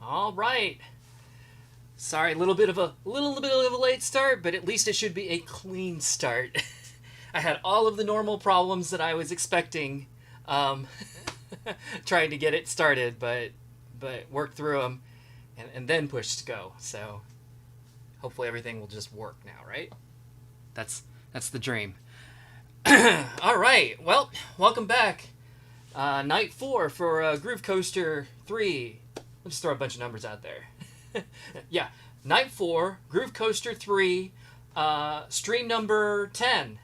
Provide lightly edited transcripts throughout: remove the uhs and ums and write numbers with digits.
All right. Sorry, a little bit of a late start, but at least it should be a clean start. I had all of the normal problems that I was expecting, um, trying to get it started, but worked through them, and then pushed go. So hopefully everything will just work now, right? That's the dream. All right. Well, welcome back. Night 4 for Groove Coaster 3. Let's just throw a bunch of numbers out there. Yeah, Night 4, Groove Coaster 3, stream number 10.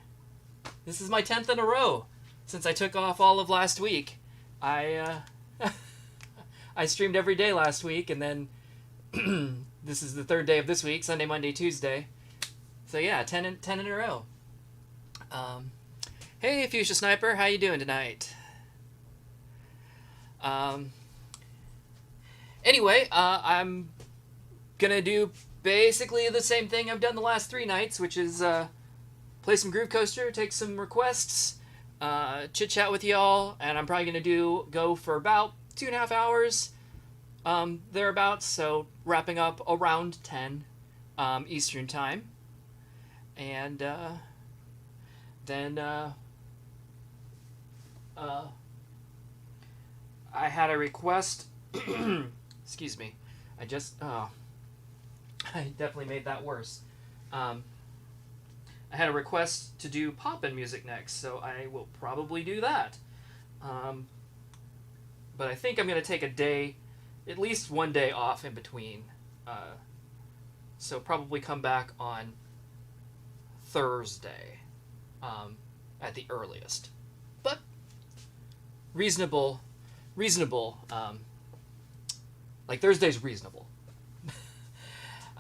This is my 10th in a row since I took off all of last week. I I streamed every day last week, and then this is the third day of this week, Sunday, Monday, Tuesday. So yeah, 10 in a row. Hey, Fuchsia Sniper, how you doing tonight? Anyway, I'm gonna do basically the same thing I've done the last 3 nights, which is play some Groove Coaster, take some requests, chit chat with y'all, and I'm probably gonna go for about 2.5 hours, thereabouts. So wrapping up around 10 Eastern time, and then I had a request. Excuse me. I definitely made that worse. I had a request to do pop-in music next, so I will probably do that. But I think I'm going to take a day, at least one day off in between. So probably come back on Thursday at the earliest. But reasonable. Like Thursday's reasonable.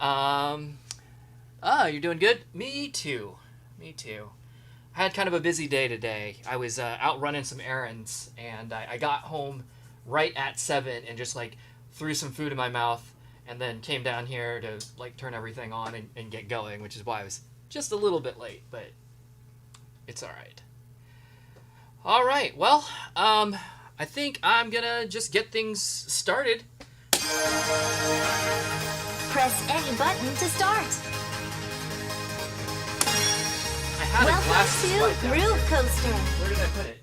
You're doing good? Me too. I had kind of a busy day today. I was out running some errands, and I got home right at 7 and just like threw some food in my mouth, and then came down here to like turn everything on and get going, which is why I was just a little bit late, but it's alright. Alright, well, I think I'm gonna just get things started. Press any button to start. I had a glass Welcome to Groove Coaster. Where did I put it?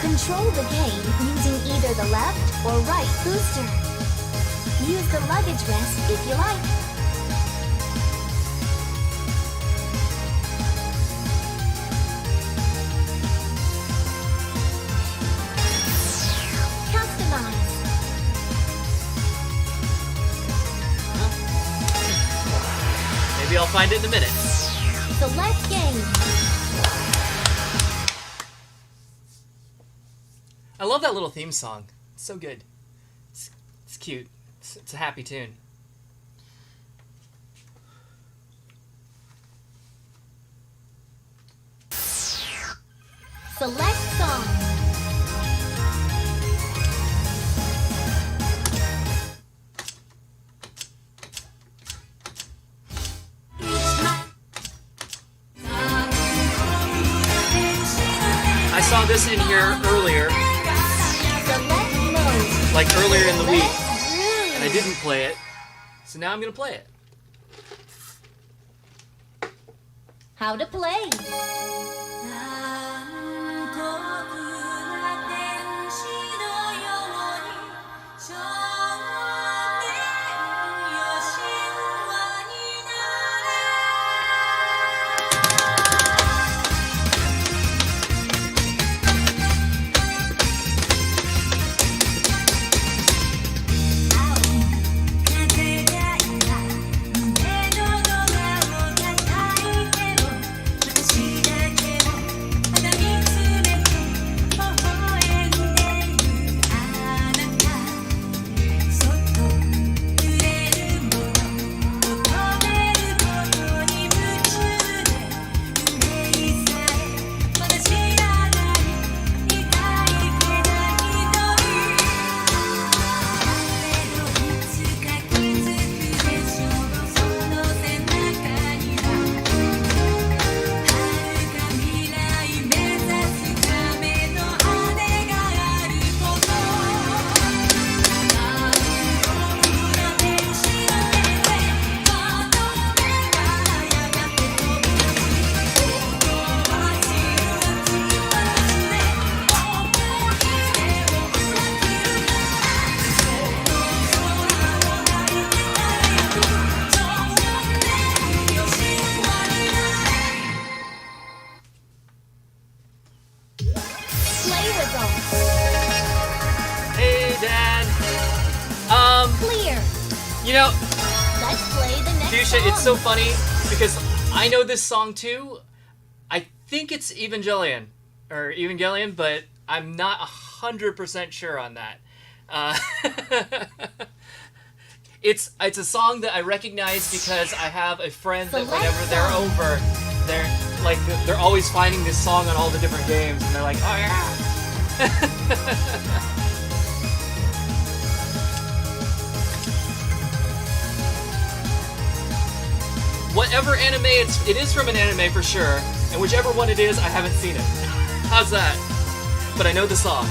Control the game using either the left or right booster. Use the luggage rest if you like. Customize. Maybe I'll find it in a minute. Select game. I love that little theme song. It's so good. It's cute. It's a happy tune. Select song. I saw this in here earlier, Select mode. like earlier in the week, Let's and I didn't play it, so now I'm gonna play it. How to play. You know, Let's play the next Fuchsia, song. it's so funny because I know this song too. I think it's Evangelion, but I'm not 100% sure on that. It's a song that I recognize because I have a friend that whenever they're over, they're always finding this song on all the different games, and they're like, oh yeah. Whatever anime it is from an anime for sure, and whichever one it is, I haven't seen it. How's that? But I know the song.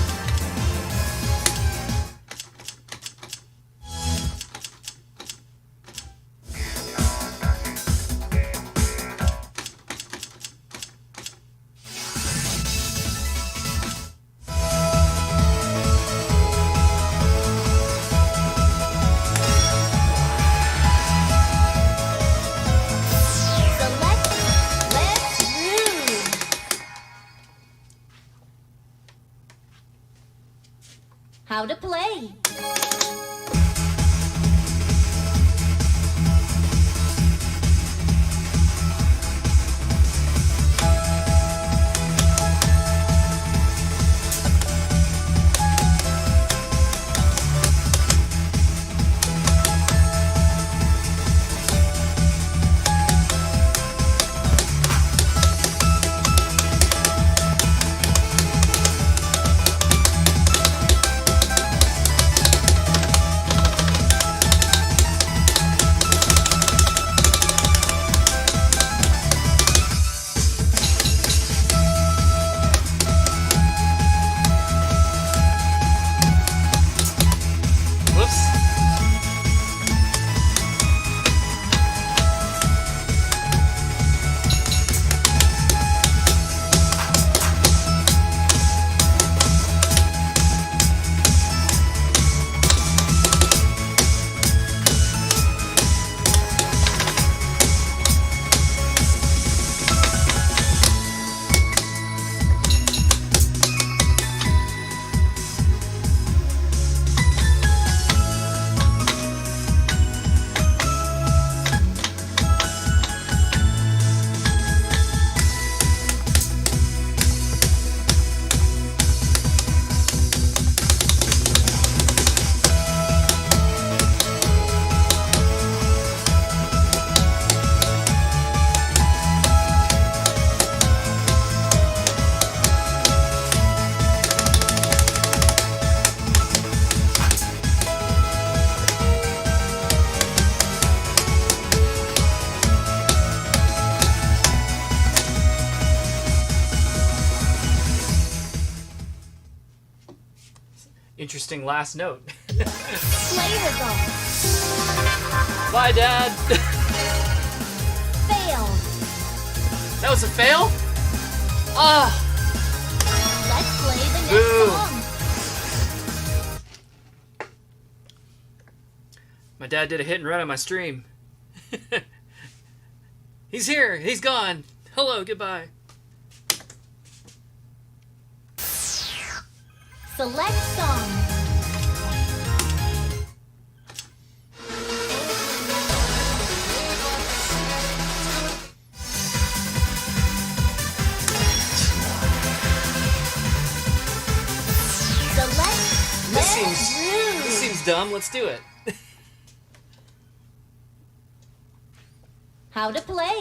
How to play. Interesting last note. Play results. Bye, Dad. Fail. That was a fail? Ah. Let's play the next Boo. song. My dad did a hit and run on my stream. He's here. He's gone. Hello. Goodbye. Select song. This seems dumb. Let's do it. How to play.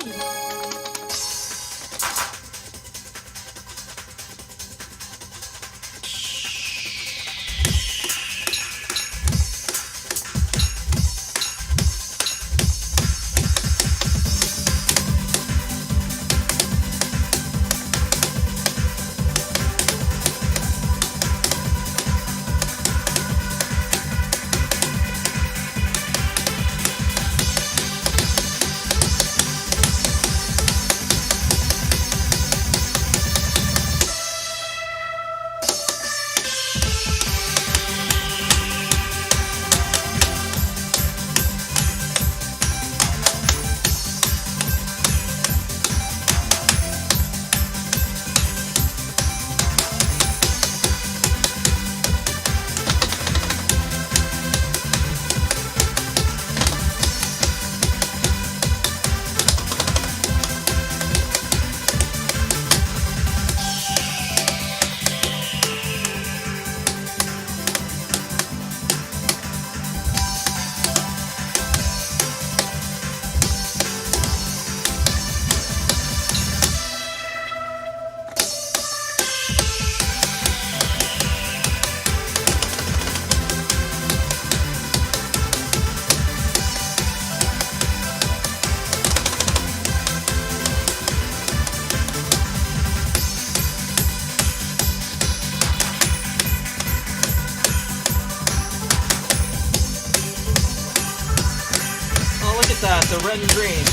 that, the red and green.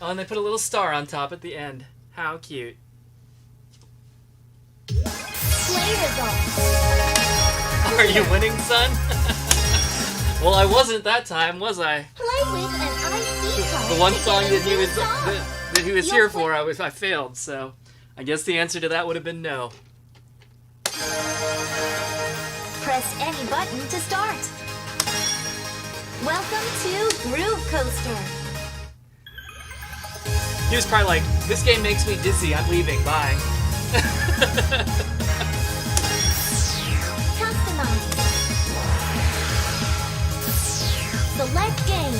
Oh, and they put a little star on top at the end. How cute. Play results. Are you winning, son? Well, I wasn't that time, was I? Play with an IC card. The one to song get a that he new was song. that he was You'll here play- for, I failed. So, I guess the answer to that would have been no. Press any button to start. Welcome to Groove Coaster. He was probably like, "This game makes me dizzy. I'm leaving. Bye." Customize. Select game.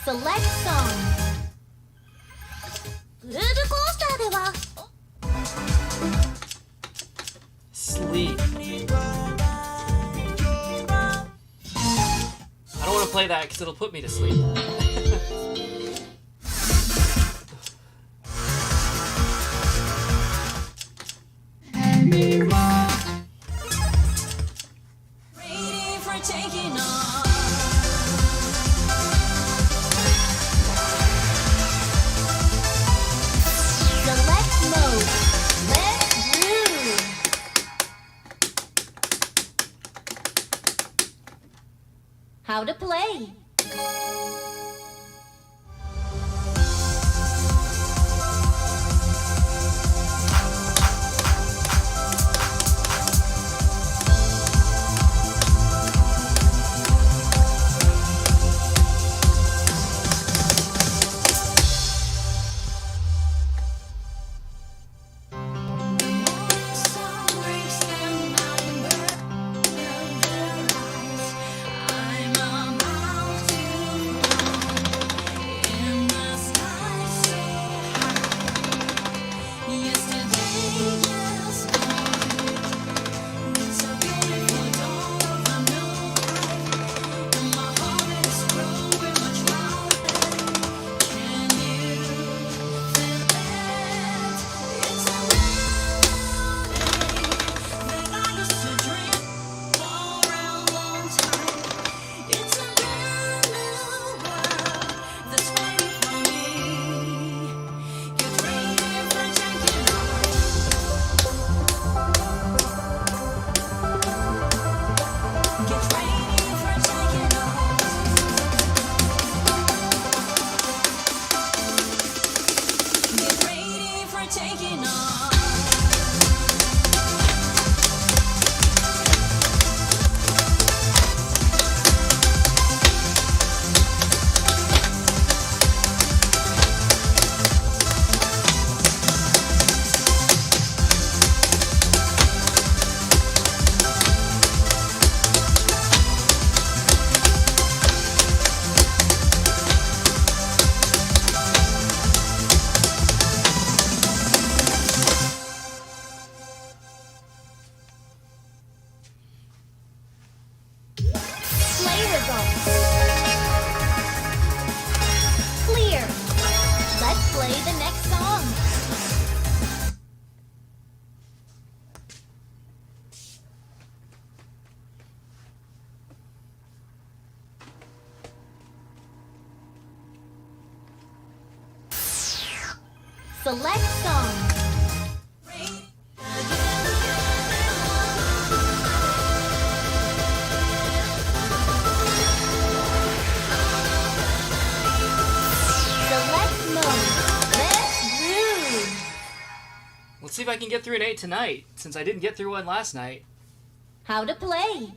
Select song. グルーヴコースターでは Sleep. I don't want to play that because it'll put me to sleep. Ready for taking off. Select mode. Let's groove. How to play. Sun breaks them out and burns their eyes. I'm about to fly in the sky so high. Yesterday just gone. It's a beautiful dawn of a new life, and my heart is growing much louder. Can you feel that? It's a that I used to dream for a long time. It's a brand new world that's waiting for me. Get ready for taking off. Get ready for taking off. Get ready for taking off. Play results. Clear. Let's play the next song. Select song. Select mode. Let's groove. Let's see if I can get through an 8 tonight, since I didn't get through one last night. How to play.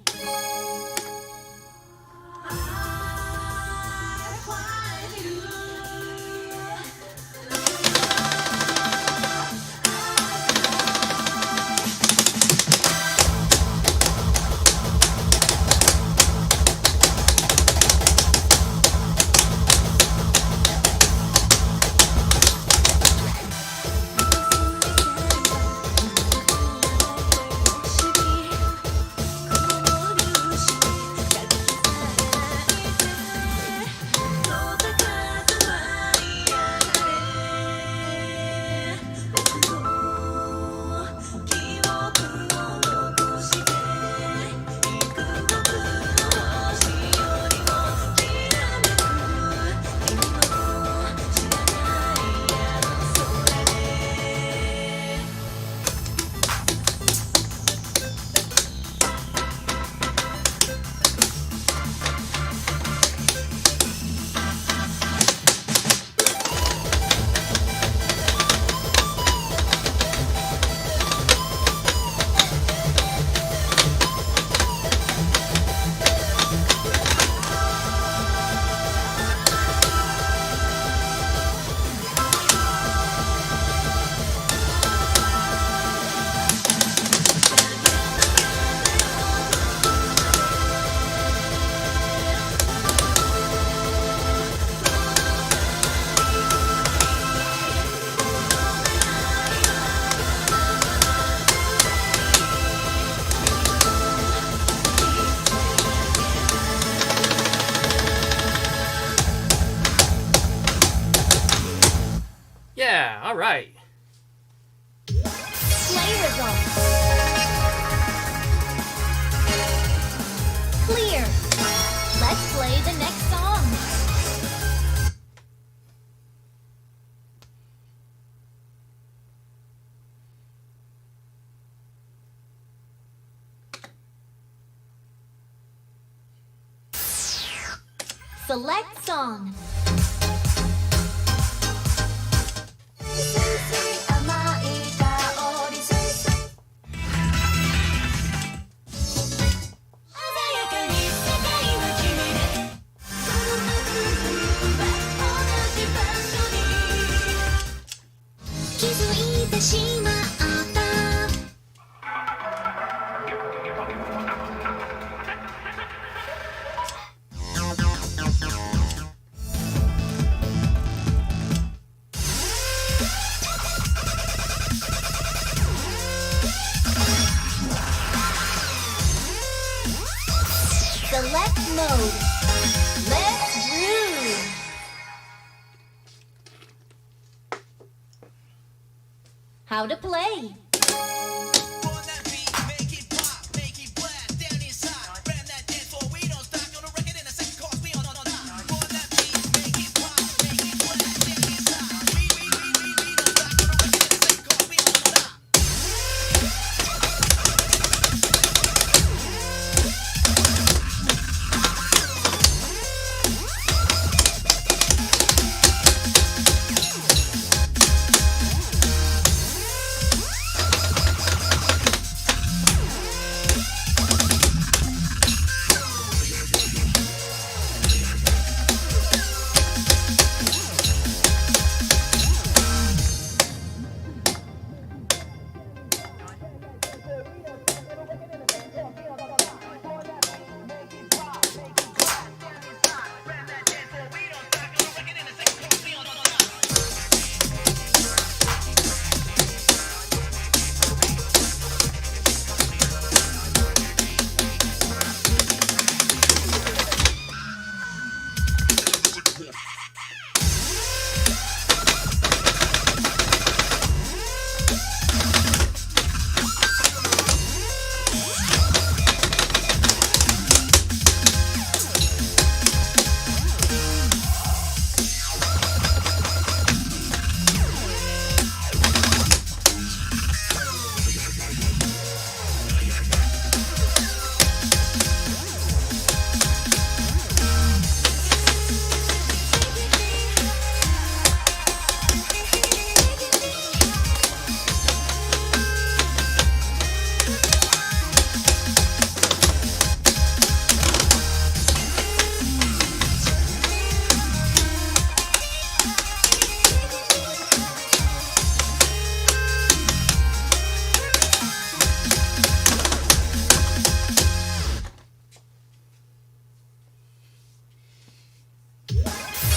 All right. Play results. Clear. Let's play the next song. Select song. 甘い香り鮮やかに世界は君で同じ場所に気づいてしまった Select mode. Let's groove. How to play.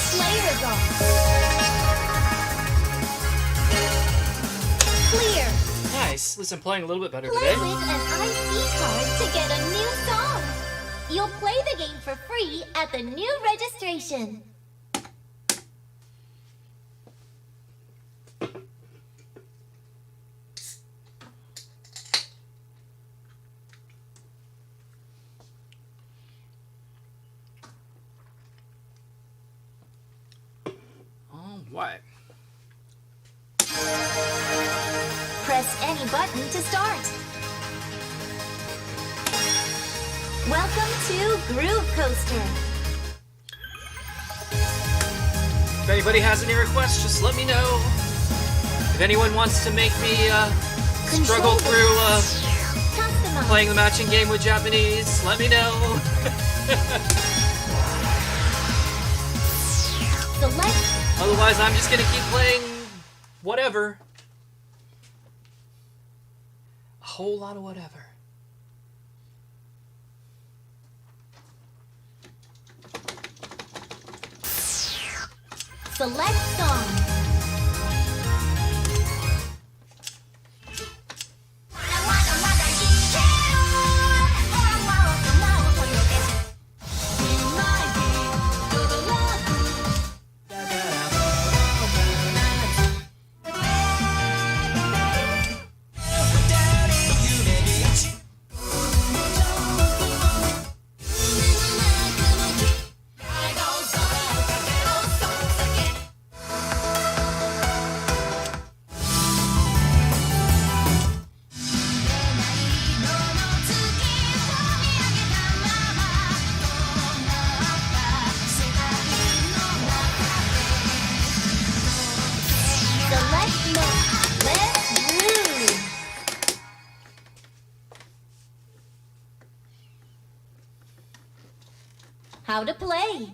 Play results. Clear. Nice. At least I'm playing a little bit better Play today. with an ID card to get a new song. You'll play the game for free at the new registration. All right. Press any button to start. Welcome to Groove Coaster. If anybody has any requests, just let me know. If anyone wants to make me struggle Control through Customize. playing the matching game with Japanese, let me know. Select. Otherwise, I'm just gonna keep playing whatever. A whole lot of whatever. Select song. How to play.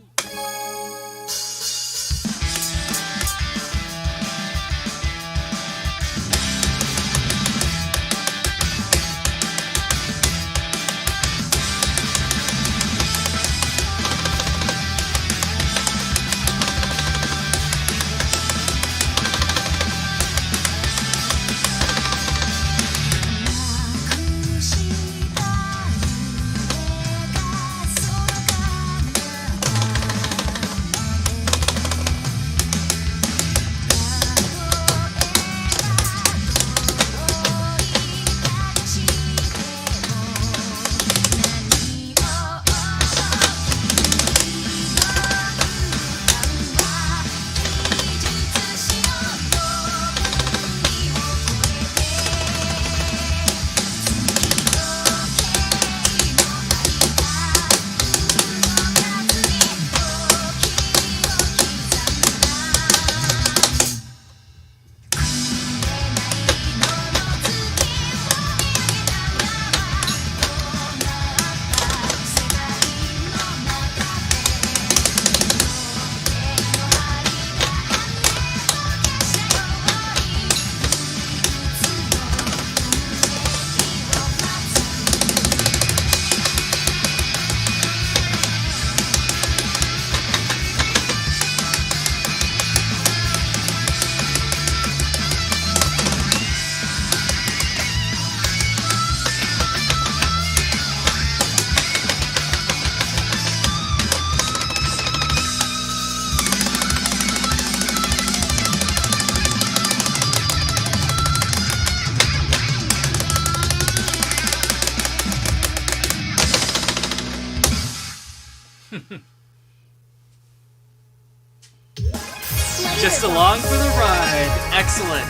Just along for the ride. Excellent.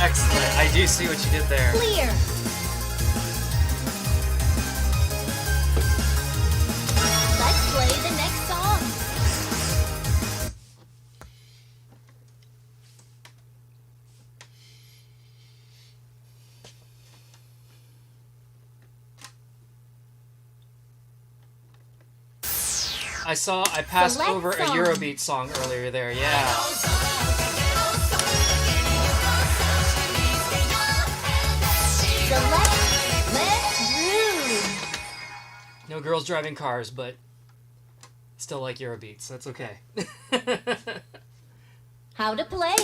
Excellent. I do see what you did there. Clear. Let's play the next song. I passed Select over a song. Eurobeat song earlier there, yeah. Select. Let's groove. No girls driving cars, but still like Eurobeats. That's okay. How to play.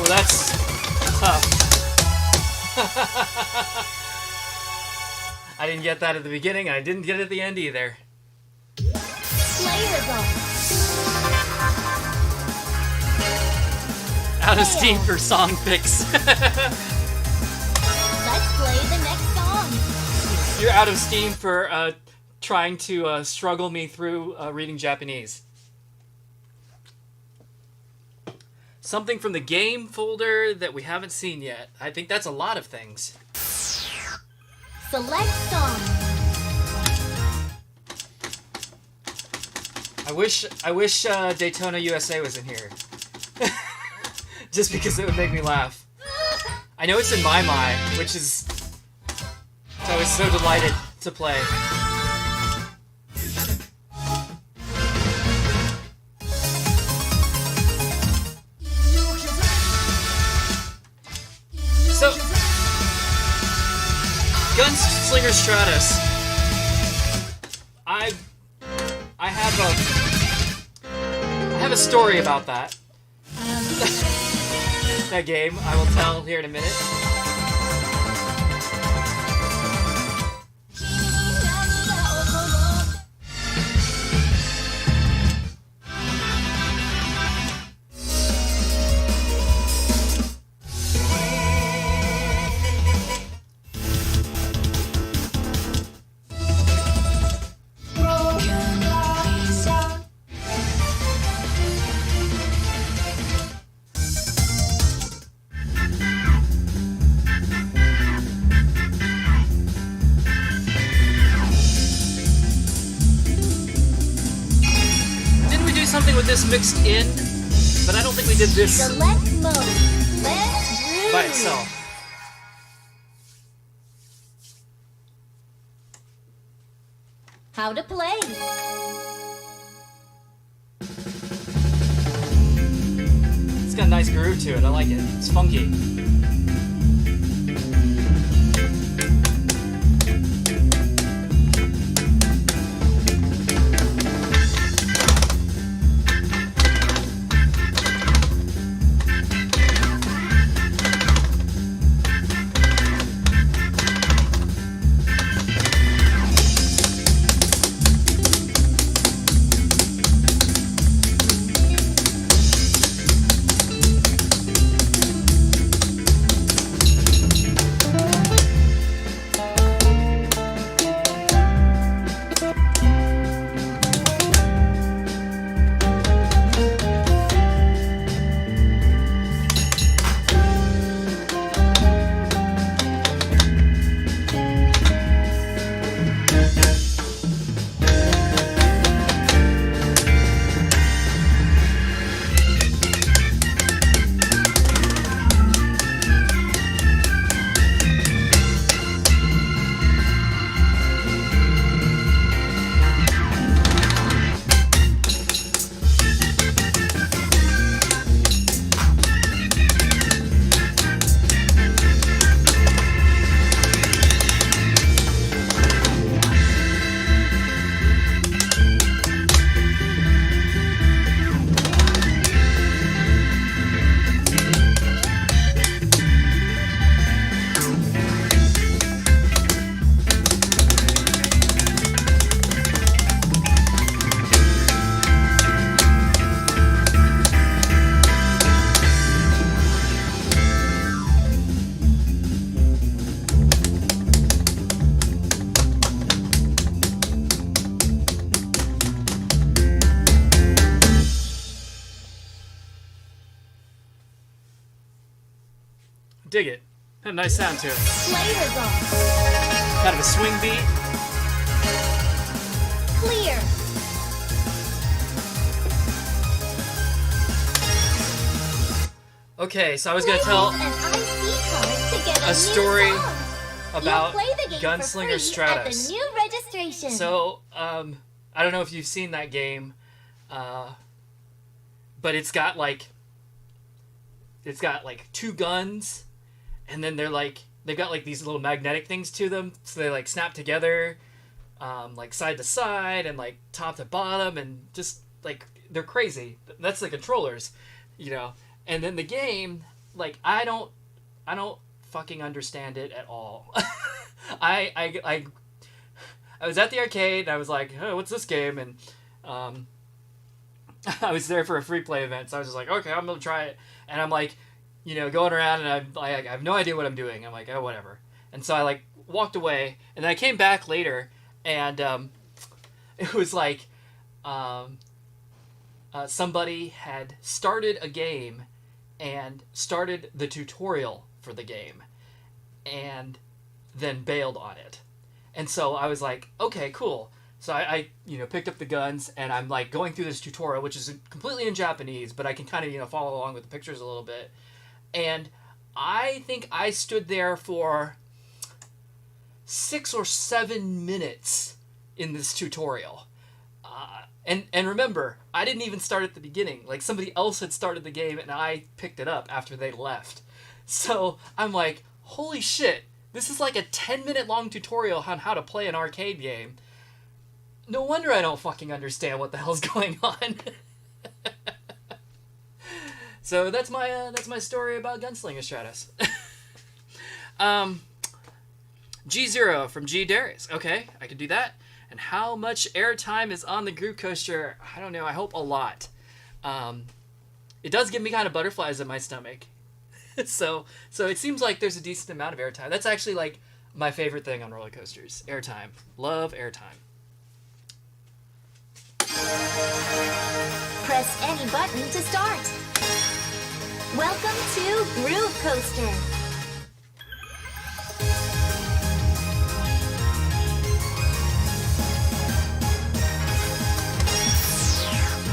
That's tough. I didn't get that at the beginning, and I didn't get it at the end either. Player zone. Out of steam for song picks. Let's play the next song. You're out of steam for trying to struggle me through reading Japanese. Something from the game folder that we haven't seen yet. I think that's a lot of things. Select song. I wish Daytona USA was in here. Just because it would make me laugh. I know it's in My My, which is... I was so delighted to play. So, Gunslinger Stratus. I have a story about that. That game, I will tell here in a minute. Something with this mixed in, but I don't think we did this Select mode. Let's groove. by itself. How to play. It's got a nice groove to it. I like it. It's funky. Dig it. Had a nice sound to it. Play results. Kind of a swing beat. Clear. Okay, so I was gonna tell An IC card to get a story new song. about You'll play the game Gunslinger for free Stratus. At the new registration. So, I don't know if you've seen that game, but it's got like two guns, and then they've got like these little magnetic things to them, so they like snap together, like side to side and like top to bottom, and just like they're crazy. That's the controllers, you know. And then the game, like I don't fucking understand it at all. I was at the arcade and I was like, oh, what's this game? And I was there for a free play event, so I was just like, okay, I'm gonna try it. And I'm like, you know, going around and I have no idea what I'm doing. I'm like, oh, whatever. And so I like walked away, and then I came back later, and It was like somebody had started a game and started the tutorial for the game and then bailed on it. And so I was like, okay, cool. So I picked up the guns and I'm like going through this tutorial, which is completely in Japanese, but I can kind of, follow along with the pictures a little bit. And I think I stood there for 6 or 7 minutes in this tutorial. And remember, I didn't even start at the beginning. Like, somebody else had started the game and I picked it up after they left. So I'm like, holy shit, this is like a 10-minute long tutorial on how to play an arcade game. No wonder I don't fucking understand what the hell's going on. So that's my story about Gunslinger Stratus. G0 from G Darius. Okay, I can do that. And how much airtime is on the Groove Coaster? I don't know. I hope a lot. It does give me kind of butterflies in my stomach. so it seems like there's a decent amount of airtime. That's actually like my favorite thing on roller coasters. Airtime. Love airtime. Press any button to start. Welcome to Groove Coaster.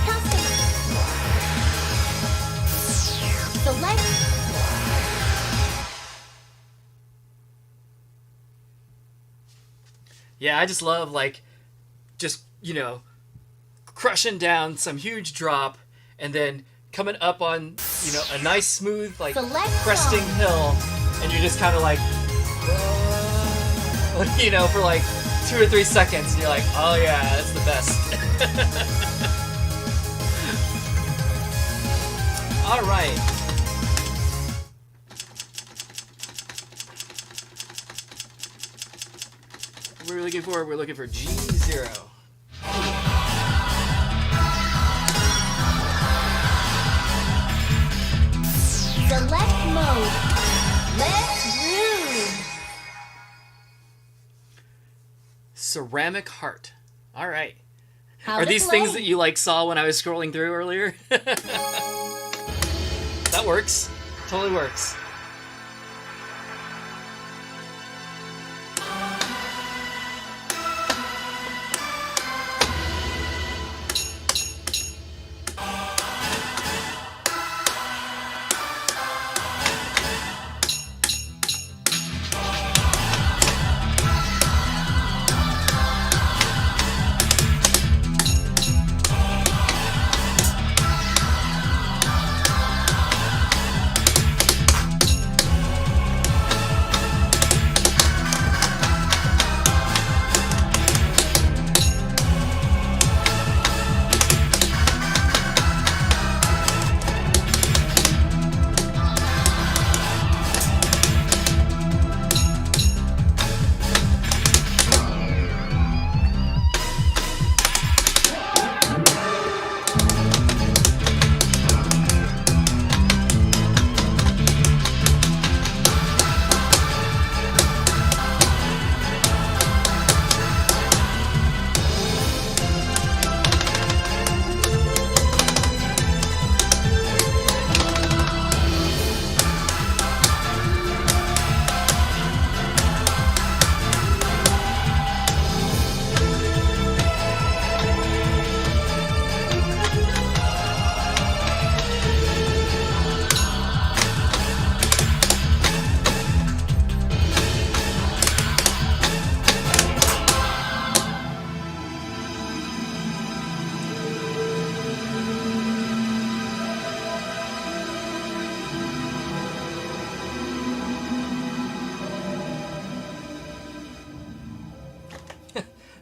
Custom. Select. Yeah, I just love, like, just, crushing down some huge drop and then coming up on, a nice smooth, like, Select cresting song. hill, and you're just kind of like, for like 2 or 3 seconds, and you're like, oh yeah, that's the best. All right. We're looking for G0. Select mode. Let's groove. Ceramic Heart. All right. How Are to these play. things that you like saw when I was scrolling through earlier? That works. Totally works.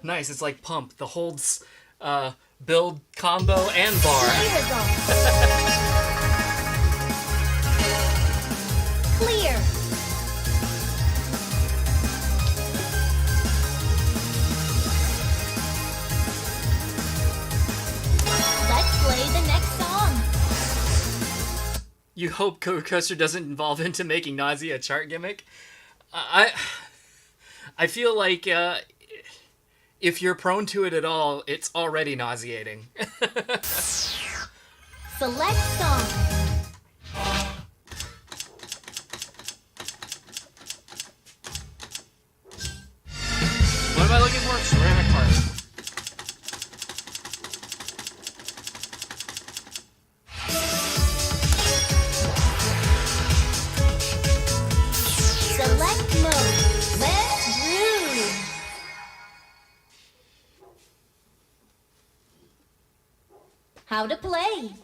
Nice. It's like Pump. The holds, build, combo, and bar. Clear zone. Clear. Let's play the next song. You hope Code Coaster doesn't evolve into making Nausea a chart gimmick? I feel like if you're prone to it at all, it's already nauseating. Select song. What am I looking for? Ceramic heart. Select mode. Let's groove. How to play.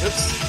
Oops.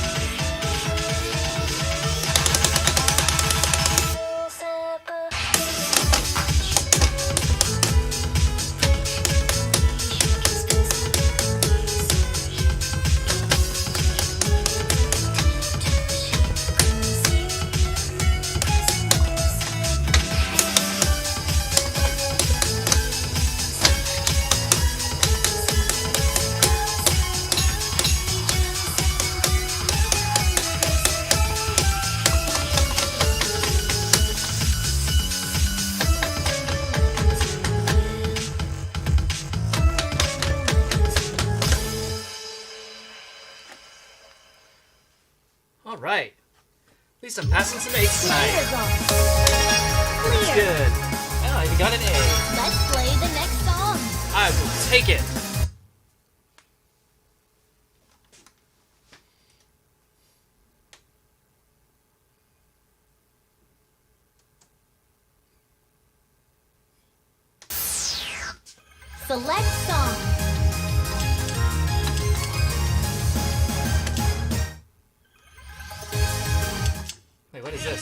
All right. At least I'm passing some A's tonight. Clear. Good. Oh, I even got an A. Let's play the next song. I will take it. Select song. Wait, what is this?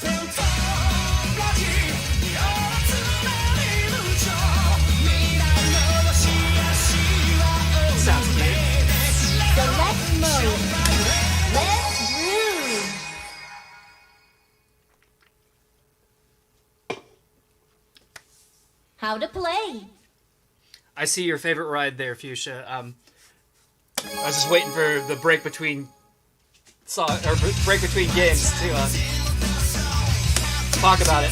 Sounds cute. Select mode. Let's groove. How to play. I see your favorite ride there, Fuchsia. I was just waiting for the break between break between games to talk about it.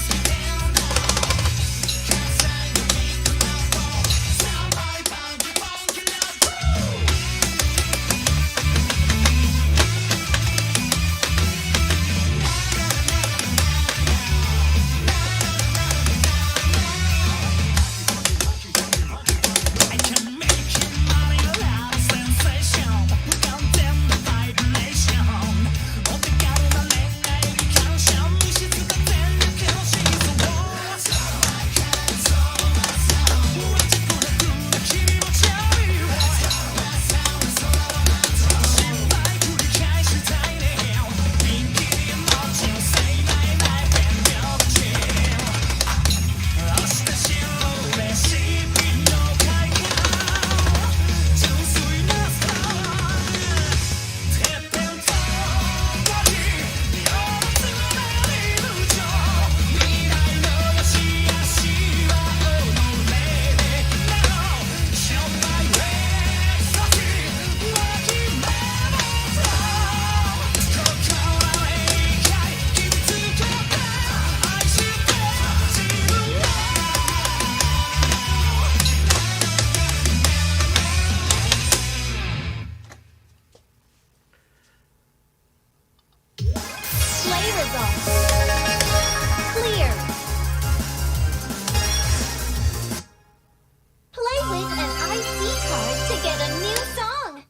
I get a new song!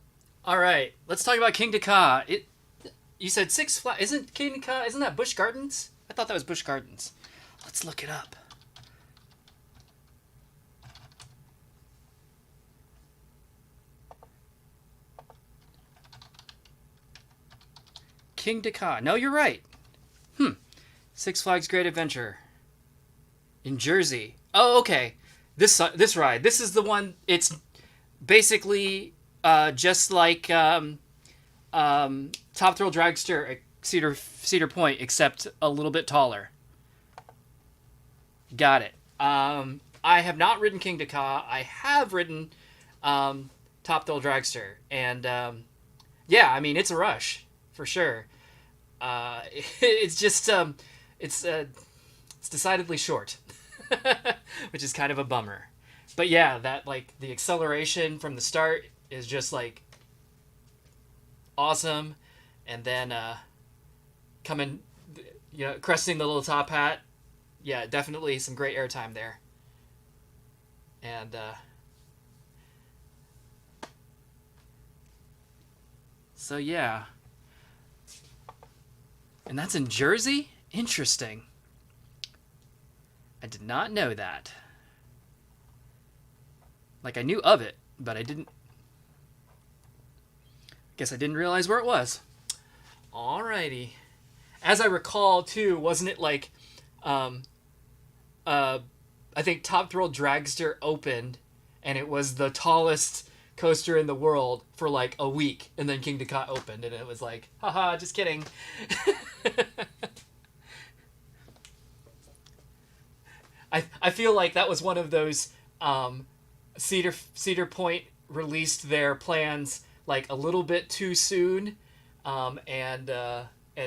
All right, let's talk about King Ka. You said Six Flags. Isn't King Ka? Isn't that Busch Gardens? I thought that was Busch Gardens. Let's look it up. King Ka. No, you're right. Six Flags Great Adventure in Jersey. Oh, okay. This ride. This is the one. It's basically just like Top Thrill Dragster at Cedar Point, except a little bit taller. Got it. I have not ridden King Ka. I have ridden Top Thrill Dragster, and yeah, I mean it's a rush for sure. It's just it's decidedly short, which is kind of a bummer. But yeah, that like the acceleration from the start is just like awesome, and then coming, cresting the little top hat. Yeah, definitely some great airtime there. And so yeah. And that's in Jersey? Interesting. I did not know that. Like, I knew of it, but I didn't... Guess I didn't realize where it was. Alrighty. As I recall, too, wasn't it like... I think Top Thrill Dragster opened, and it was the tallest coaster in the world for like a week, and then King Ka opened, and it was like, haha, just kidding. I feel like that was one of those Cedar Point released their plans like a little bit too soon, and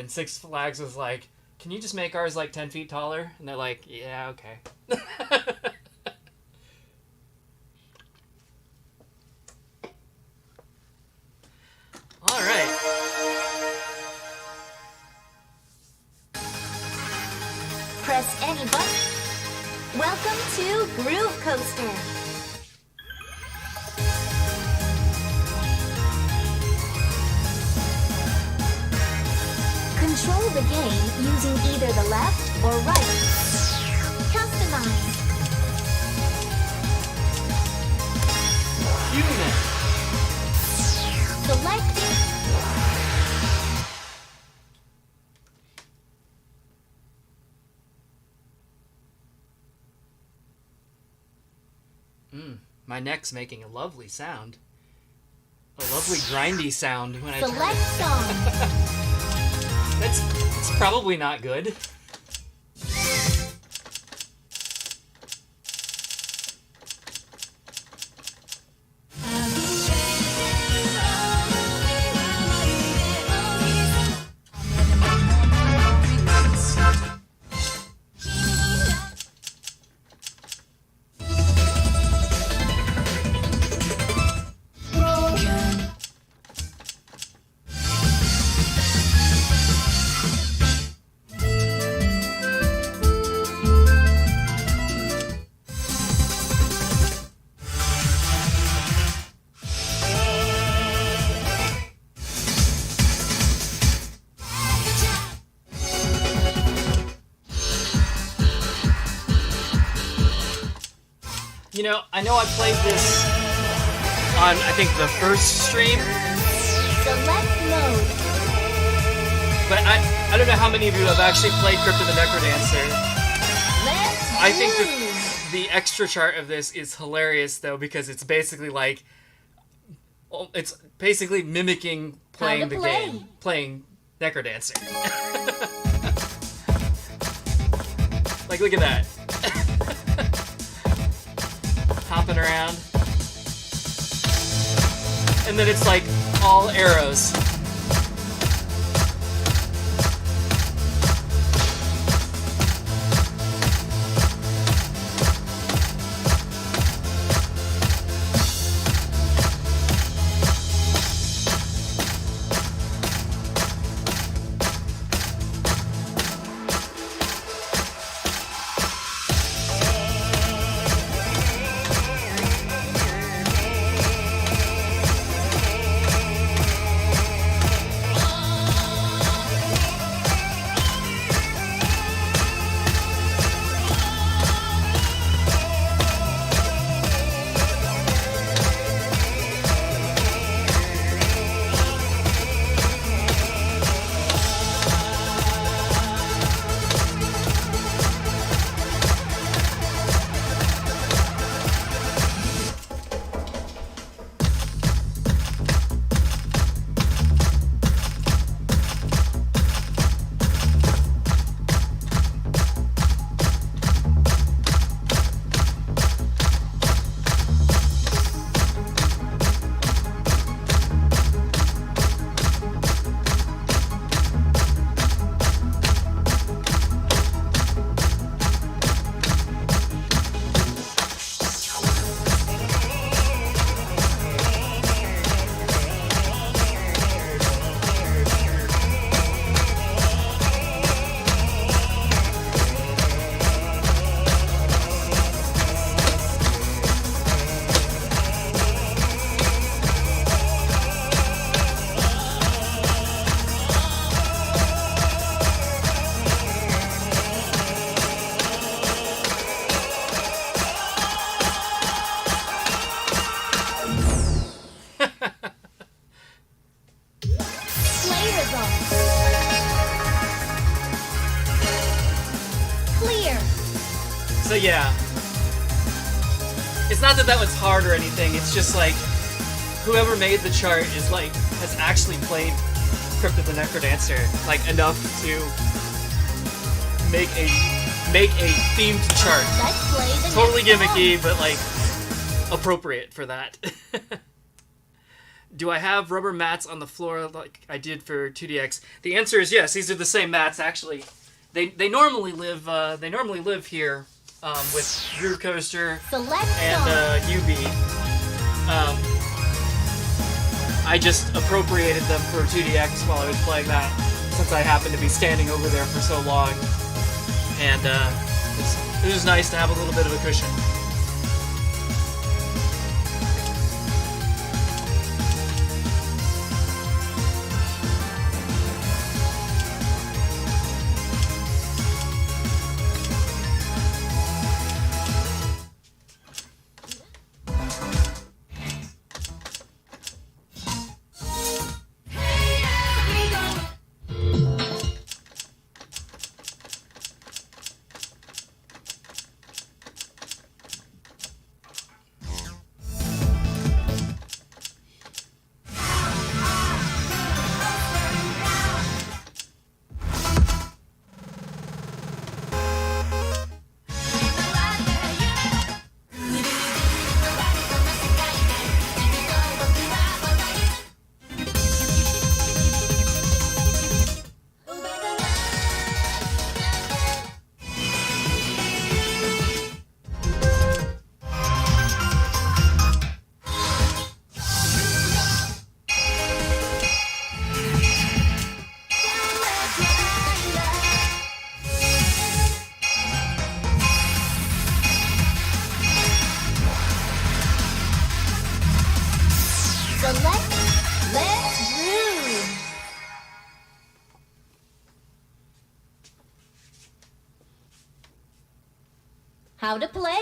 Six Flags was like, can you just make ours like 10 feet taller? And they're like, yeah, okay. All right. Press any button. Welcome to Groove Coaster. Control the game using either the left or right. Customize. Human. Select it. My neck's making a lovely sound. A lovely grindy sound when I turn Select it. song. It's probably not good. I know I played this on, I think, the first stream, Select mode. but I don't know how many of you have actually played Crypt of the Necrodancer. Let's I think groove. the extra chart of this is hilarious, though, because it's basically like, it's basically mimicking playing the play. game, playing Necrodancer. Like, look at that. Hopping around. And then it's like all arrows. Yeah. It's not that was hard or anything, it's just like, whoever made the chart is like, has actually played Crypt of the Necrodancer, like, enough to make a themed chart. Let's play the Totally next gimmicky, song. but like, appropriate for that. Do I have rubber mats on the floor like I did for 2DX? The answer is yes. These are the same mats actually. They normally live here with Groove Coaster Select and song. UB. I just appropriated them for 2DX while I was playing that, since I happened to be standing over there for so long, and it was nice to have a little bit of a cushion. Select Let's Groove. How to play.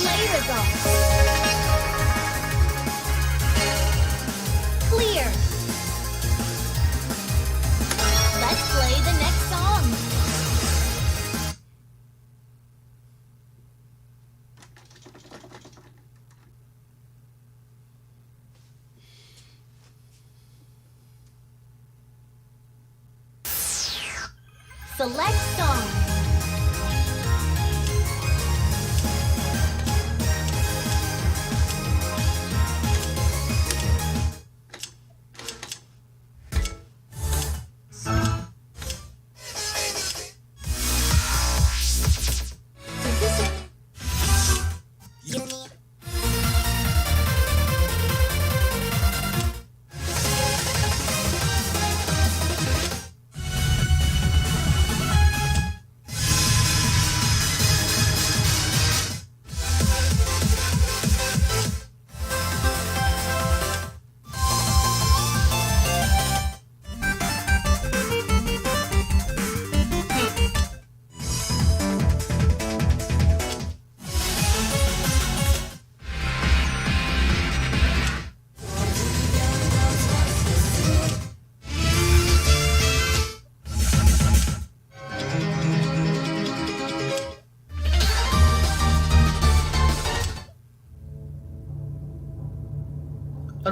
Play results. Clear. Let's play the next song. Select song.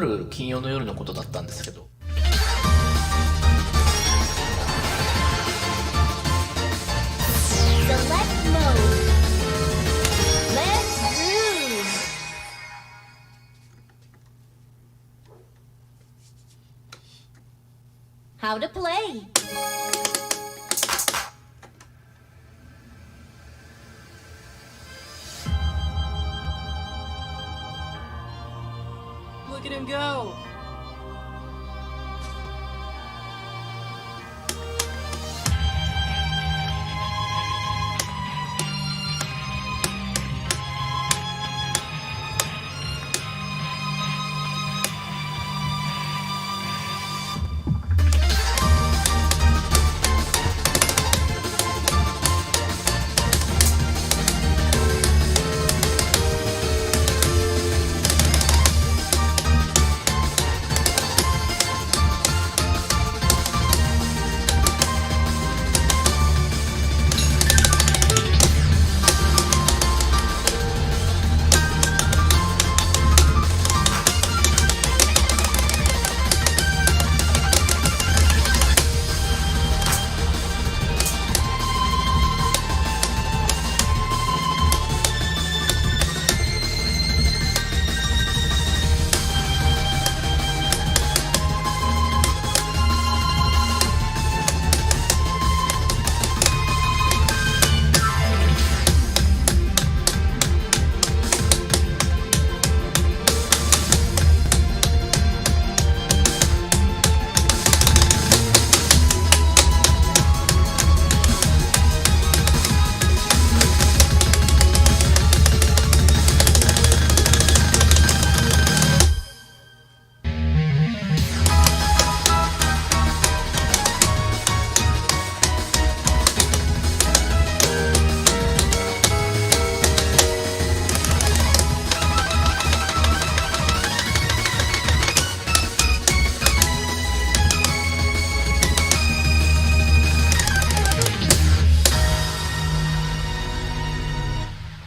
る金曜の夜のことだったんですけど、 Select mode. Let's groove. How to play. Look at him go!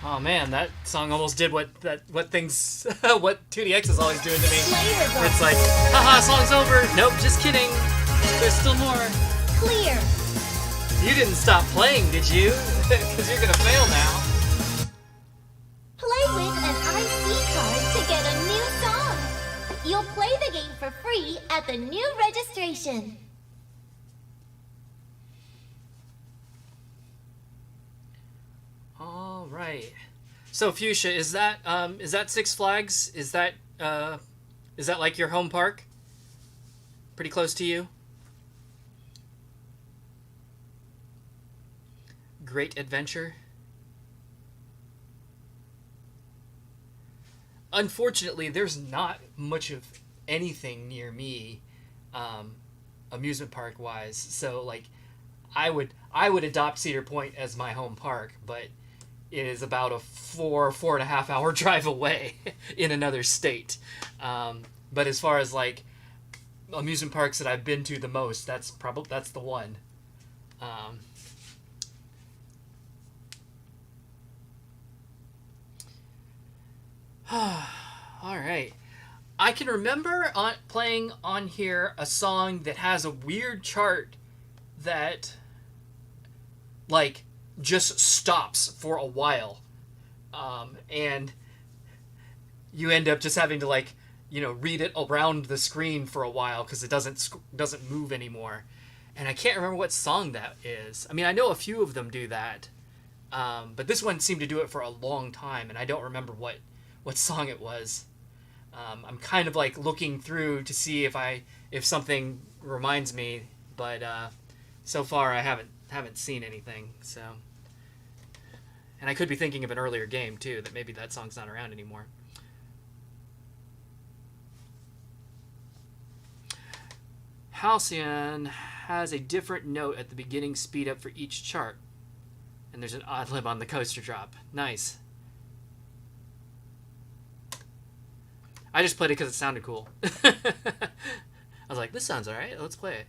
Oh man, that song almost did what 2DX is always doing to me. Play the It's like, haha, song's over. Nope, just kidding. There's still more. Clear. You didn't stop playing, did you? Because you're gonna fail now. Play with an IC card to get a new song. You'll play the game for free at the new registration. All right. So Fuchsia, is that Six Flags? Is that like your home park? Pretty close to you? Great Adventure. Unfortunately, there's not much of anything near me, amusement park wise. So like, I would adopt Cedar Point as my home park, but it is about a 4.5 hour drive away in another state. But as far as like amusement parks that I've been to the most, that's the one. All right. I can remember playing on here a song that has a weird chart that like just stops for a while, and you end up just having to like read it around the screen for a while because it doesn't move anymore. And I can't remember what song that is. I mean, I know a few of them do that, but this one seemed to do it for a long time, and I don't remember what song it was. I'm kind of like looking through to see if something reminds me, but so far I haven't seen anything. So, and I could be thinking of an earlier game too, that maybe that song's not around anymore. Halcyon has a different note at the beginning speed up for each chart, and there's an odd lib on the coaster drop. Nice. I just played it because it sounded cool. I was like, this sounds alright, let's play it.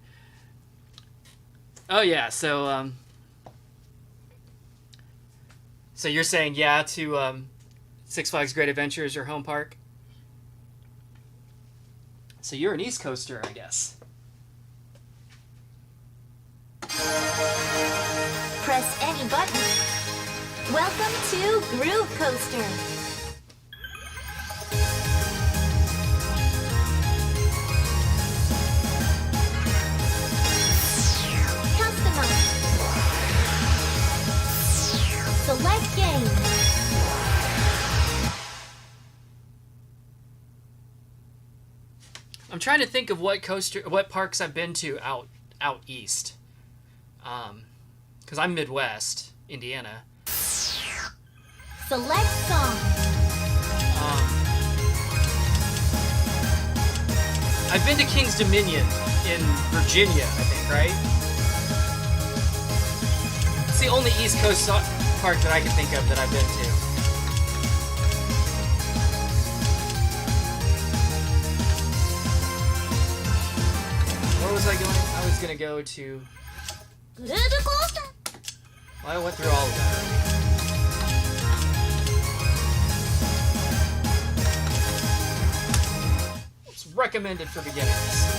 Oh yeah, so you're saying yeah to Six Flags Great Adventure is your home park? So you're an East Coaster, I guess. Press any button. Welcome to Groove Coaster. Customize. Select game. I'm trying to think of what parks I've been to out east. Because I'm Midwest, Indiana. Select song. I've been to King's Dominion in Virginia, I think, right? It's the only East Coast park that I can think of that I've been to. Where was I going? I was gonna go to... Groove Coaster. Well, I went through all of that already. It's recommended for beginners.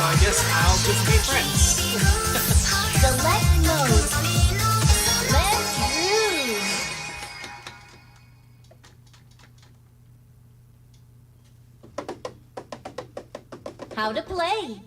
I guess I'll just be friends. Select mode. Let's groove. How to play.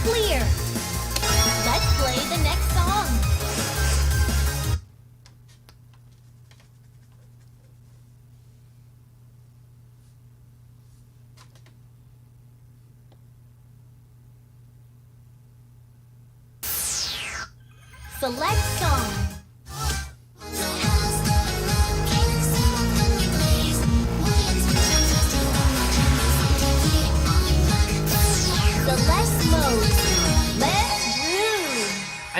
Clear. Let's play the next song. Select song.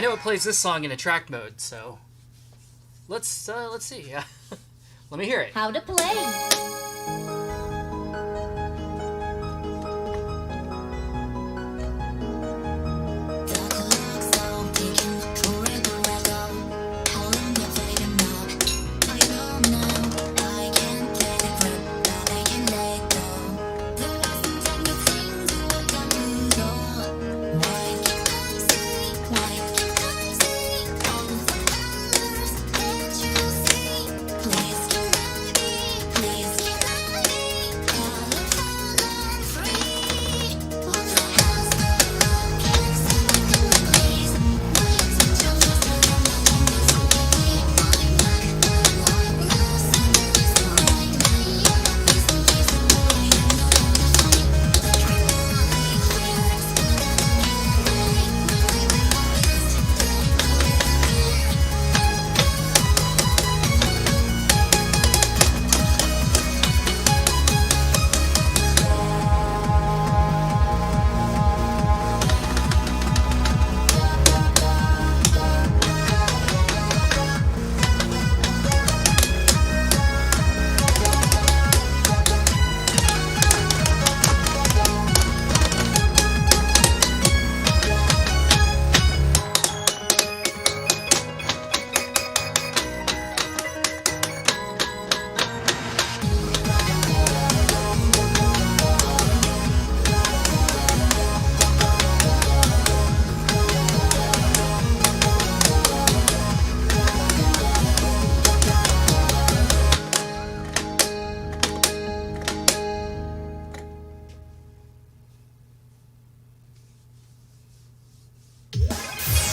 know it plays this song in attract mode, so let's see. Let me hear it. How to play.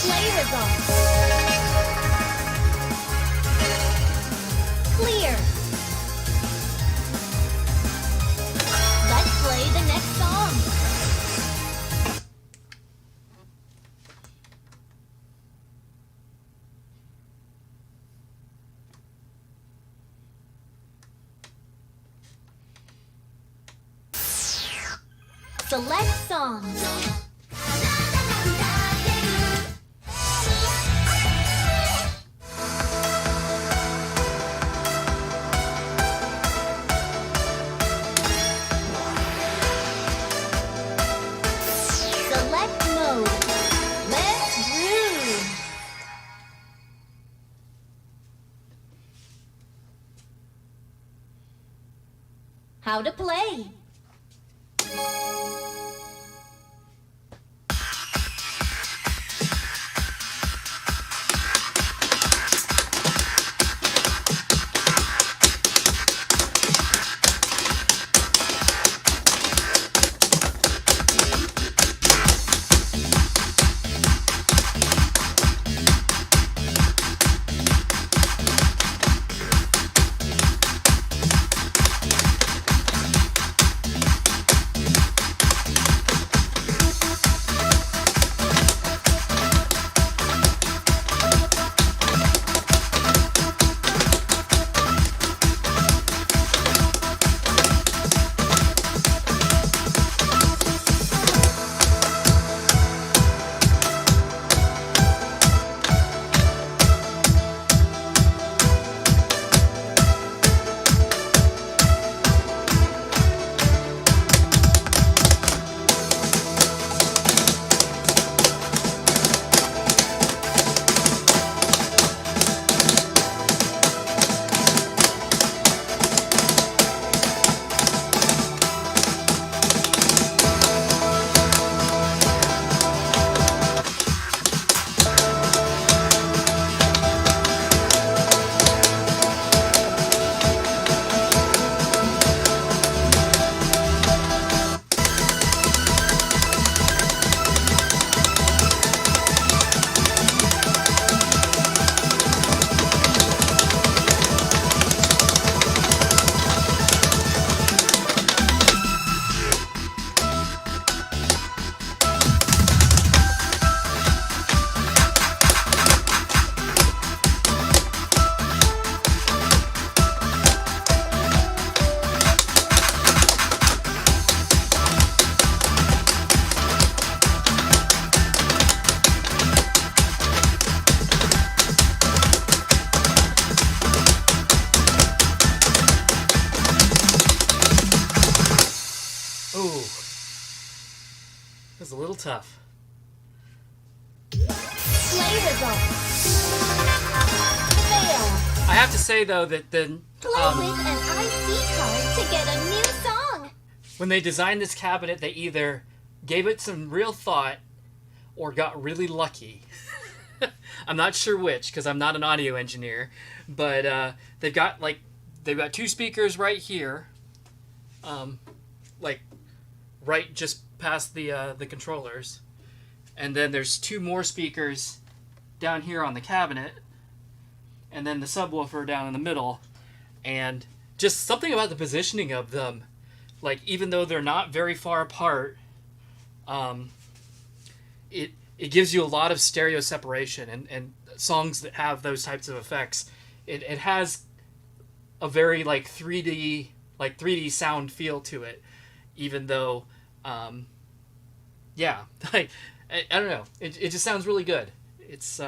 Play results. Clear. Let's play the next song. Select song. Select mode. Let's groove. How to play. was a little tough. Play results. Fail. I have to say though that the Play with an IC card to get a new song. when they designed this cabinet, they either gave it some real thought or got really lucky. I'm not sure which because I'm not an audio engineer, but they've got two speakers right here, like right just past the controllers, and then there's two more speakers down here on the cabinet, and then the subwoofer down in the middle, and just something about the positioning of them, like even though they're not very far apart, it gives you a lot of stereo separation, and songs that have those types of effects, it has a very like 3D sound feel to it, even though yeah, I don't know, it just sounds really good. It's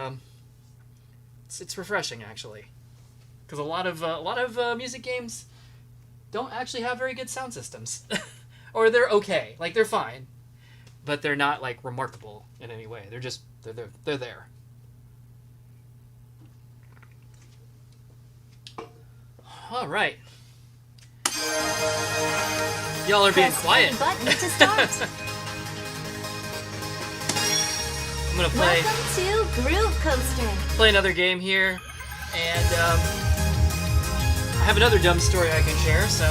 refreshing actually, because a lot of music games don't actually have very good sound systems, or they're okay, like they're fine, but they're not like remarkable in any way. They're just they're there. All right, y'all are being Press quiet. A button to start. I'm gonna play Welcome to Groove Coaster. play another game here, and I have another dumb story I can share, so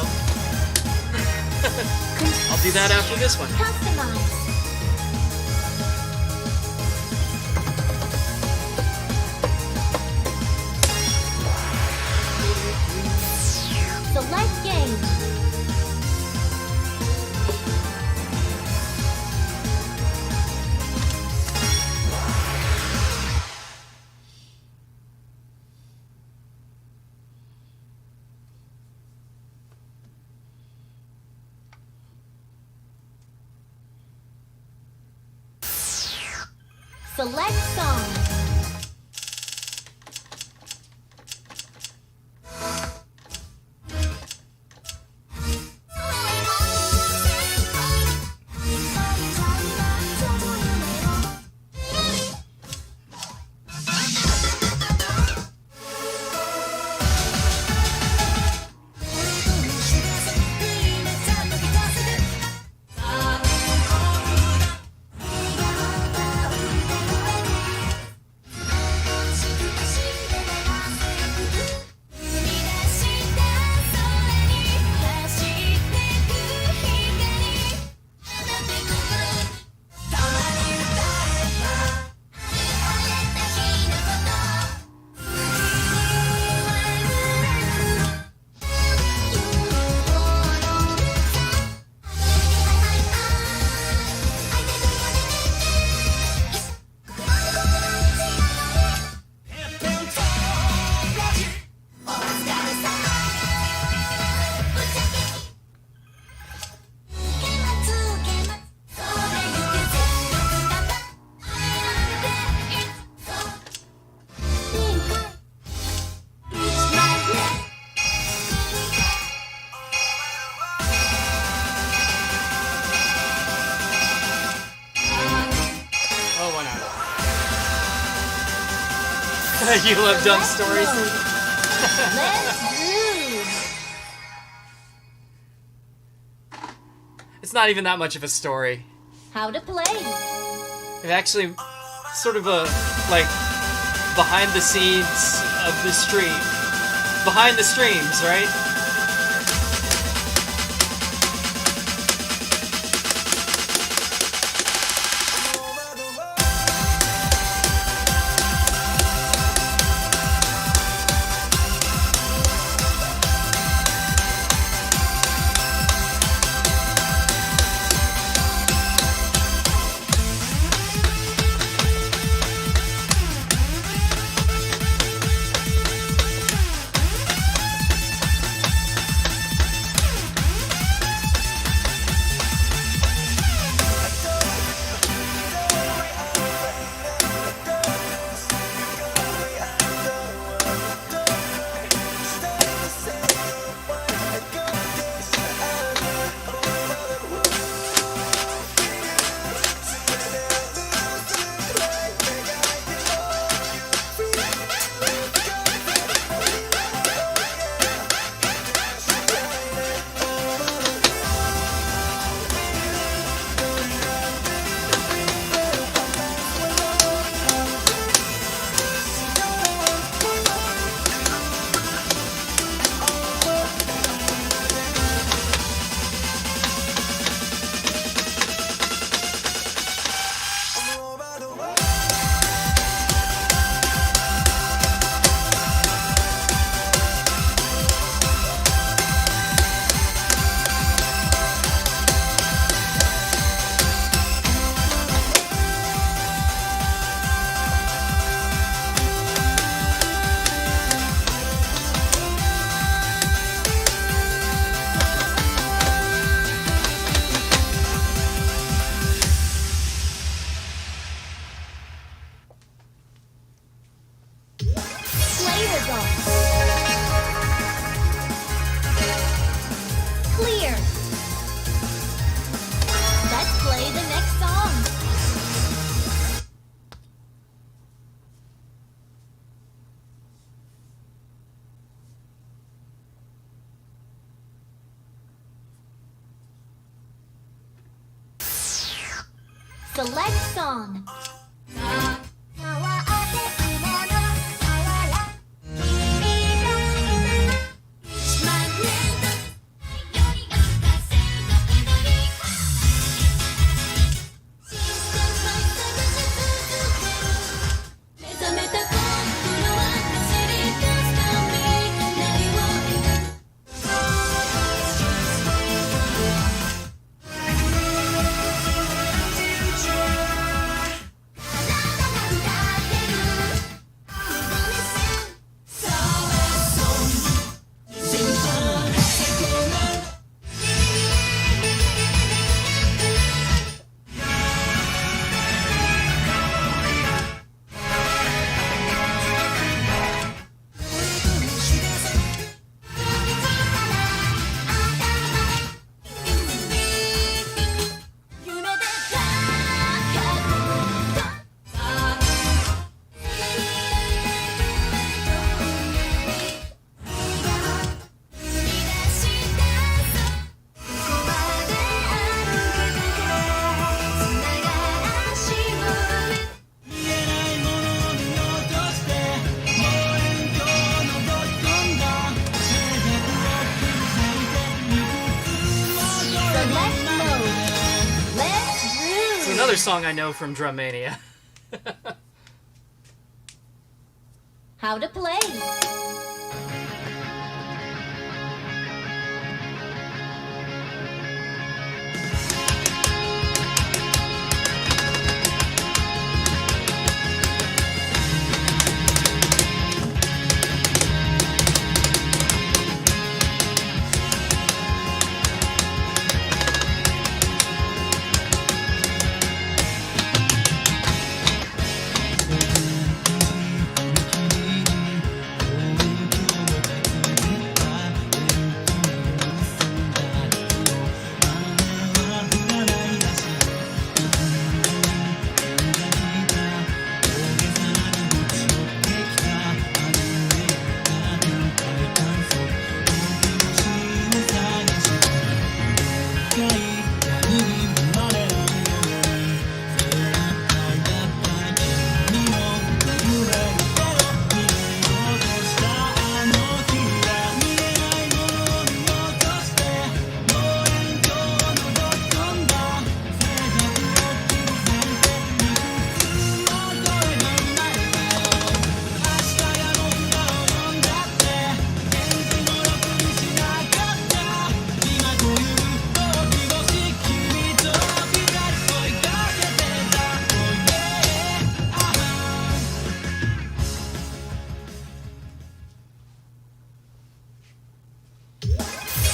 I'll do that after this one. Customize. Select game. Select song. Oh, why not? You love dumb stories. Let's groove. It's not even that much of a story. How to play. It's actually sort of a like behind the scenes of the stream, behind the streams, right? Select song. Another song I know from Drum Mania. How to play.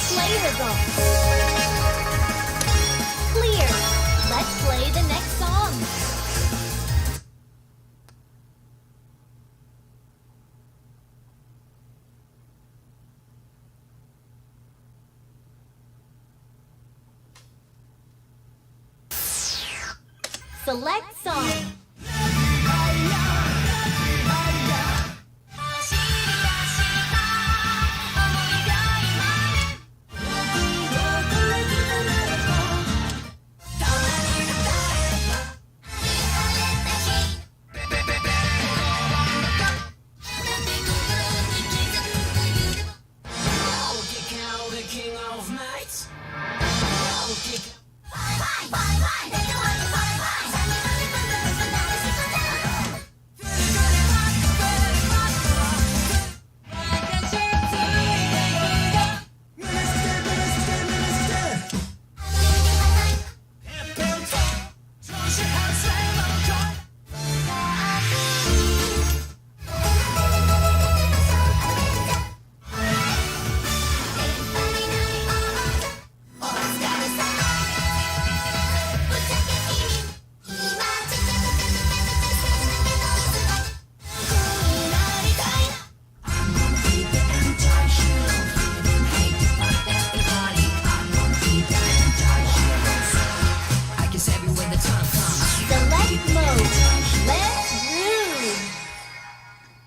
Play results. Clear. Let's play the next song. Select song.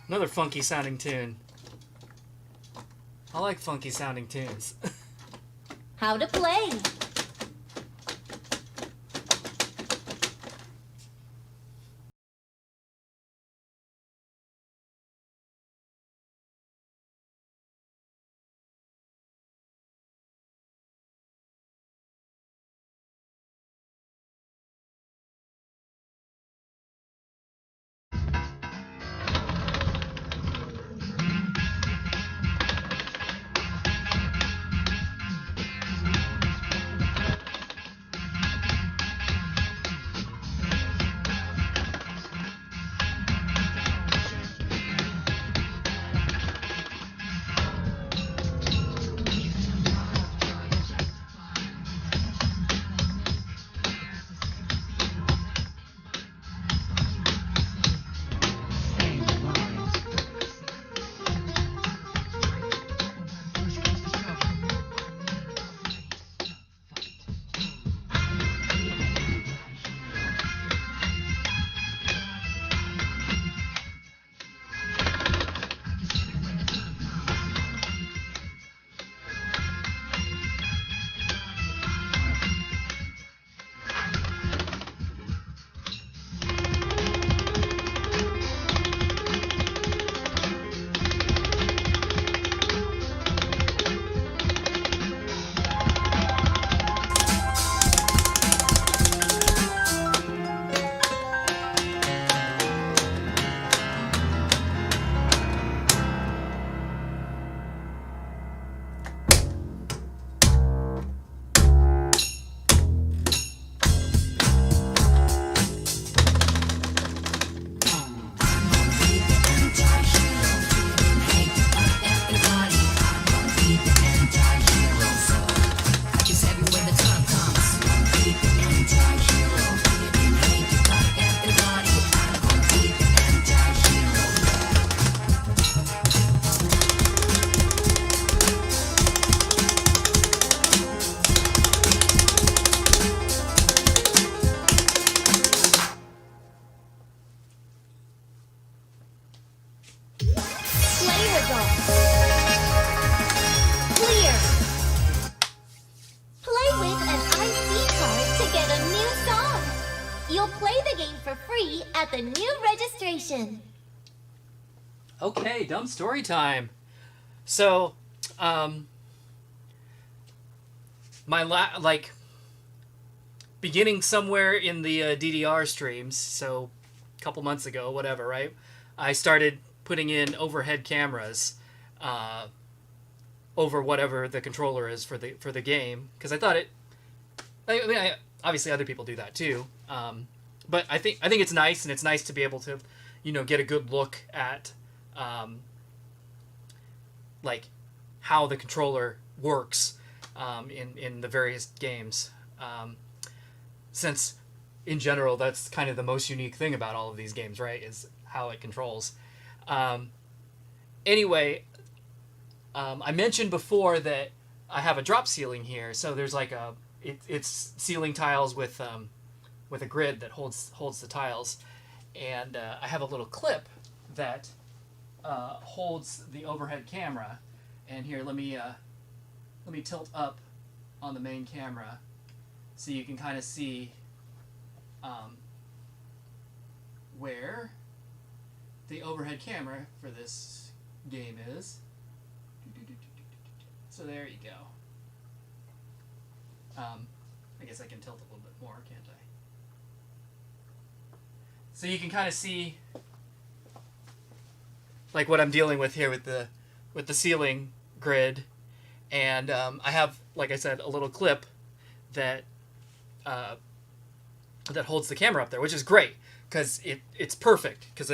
Another funky sounding tune. I like funky sounding tunes. How to play. at the new registration. Okay, dumb story time. So, beginning somewhere in the DDR streams, so a couple months ago, whatever, right? I started putting in overhead cameras over whatever the controller is for the game, because I thought it. Obviously other people do that too, but I think it's nice, and it's nice to be able to, get a good look at like how the controller works in the various games. Since in general that's kind of the most unique thing about all of these games, right? Is how it controls. Anyway, I mentioned before that I have a drop ceiling here, so there's like it's ceiling tiles with a grid that holds the tiles, and I have a little clip that holds the overhead camera. And here, let me tilt up on the main camera so you can kind of see where the overhead camera for this game is. So there you go. I guess I can tilt a little bit more, can't I? So you can kind of see like what I'm dealing with here with the ceiling grid, and I have, like I said, a little clip that that holds the camera up there, which is great because it's perfect because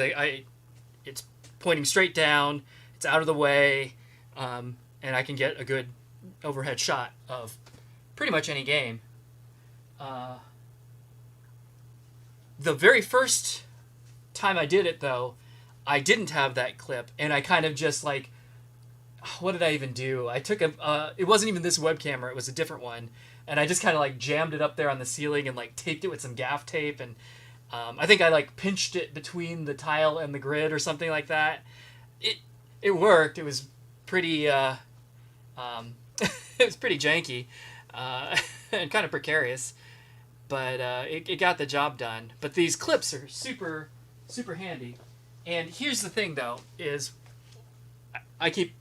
it's pointing straight down, it's out of the way, and I can get a good overhead shot of pretty much any game. The very first time I did it, though, I didn't have that clip, and I kind of just like, what did I even do? I took it wasn't even this web camera, it was a different one, and I just kind of like jammed it up there on the ceiling and like taped it with some gaff tape, and I think I like pinched it between the tile and the grid or something like that. It worked. It was pretty it was pretty janky and kind of precarious, but it got the job done. But these clips are super handy. And here's the thing, though, is I keep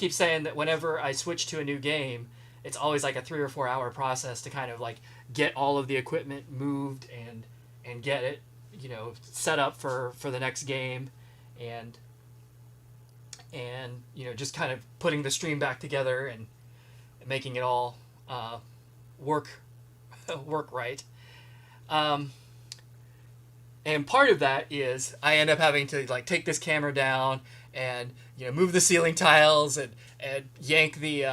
saying that whenever I switch to a new game, it's always like a 3 or 4 hour process to kind of like get all of the equipment moved and get it, set up for the next game, and just kind of putting the stream back together and making it all work right. And part of that is I end up having to like take this camera down and move the ceiling tiles and yank the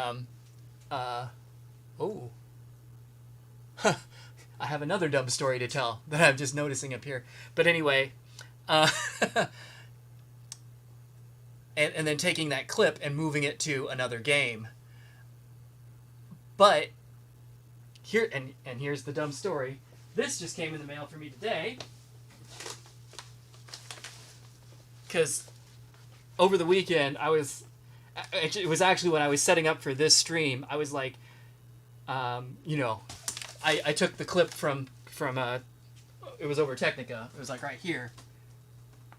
I have another dumb story to tell that I'm just noticing up here. But anyway, and then taking that clip and moving it to another game. But here and here's the dumb story. This just came in the mail for me today. Because over the weekend, it was actually when I was setting up for this stream, I was like, I took the clip from it was over Technica. It was like right here,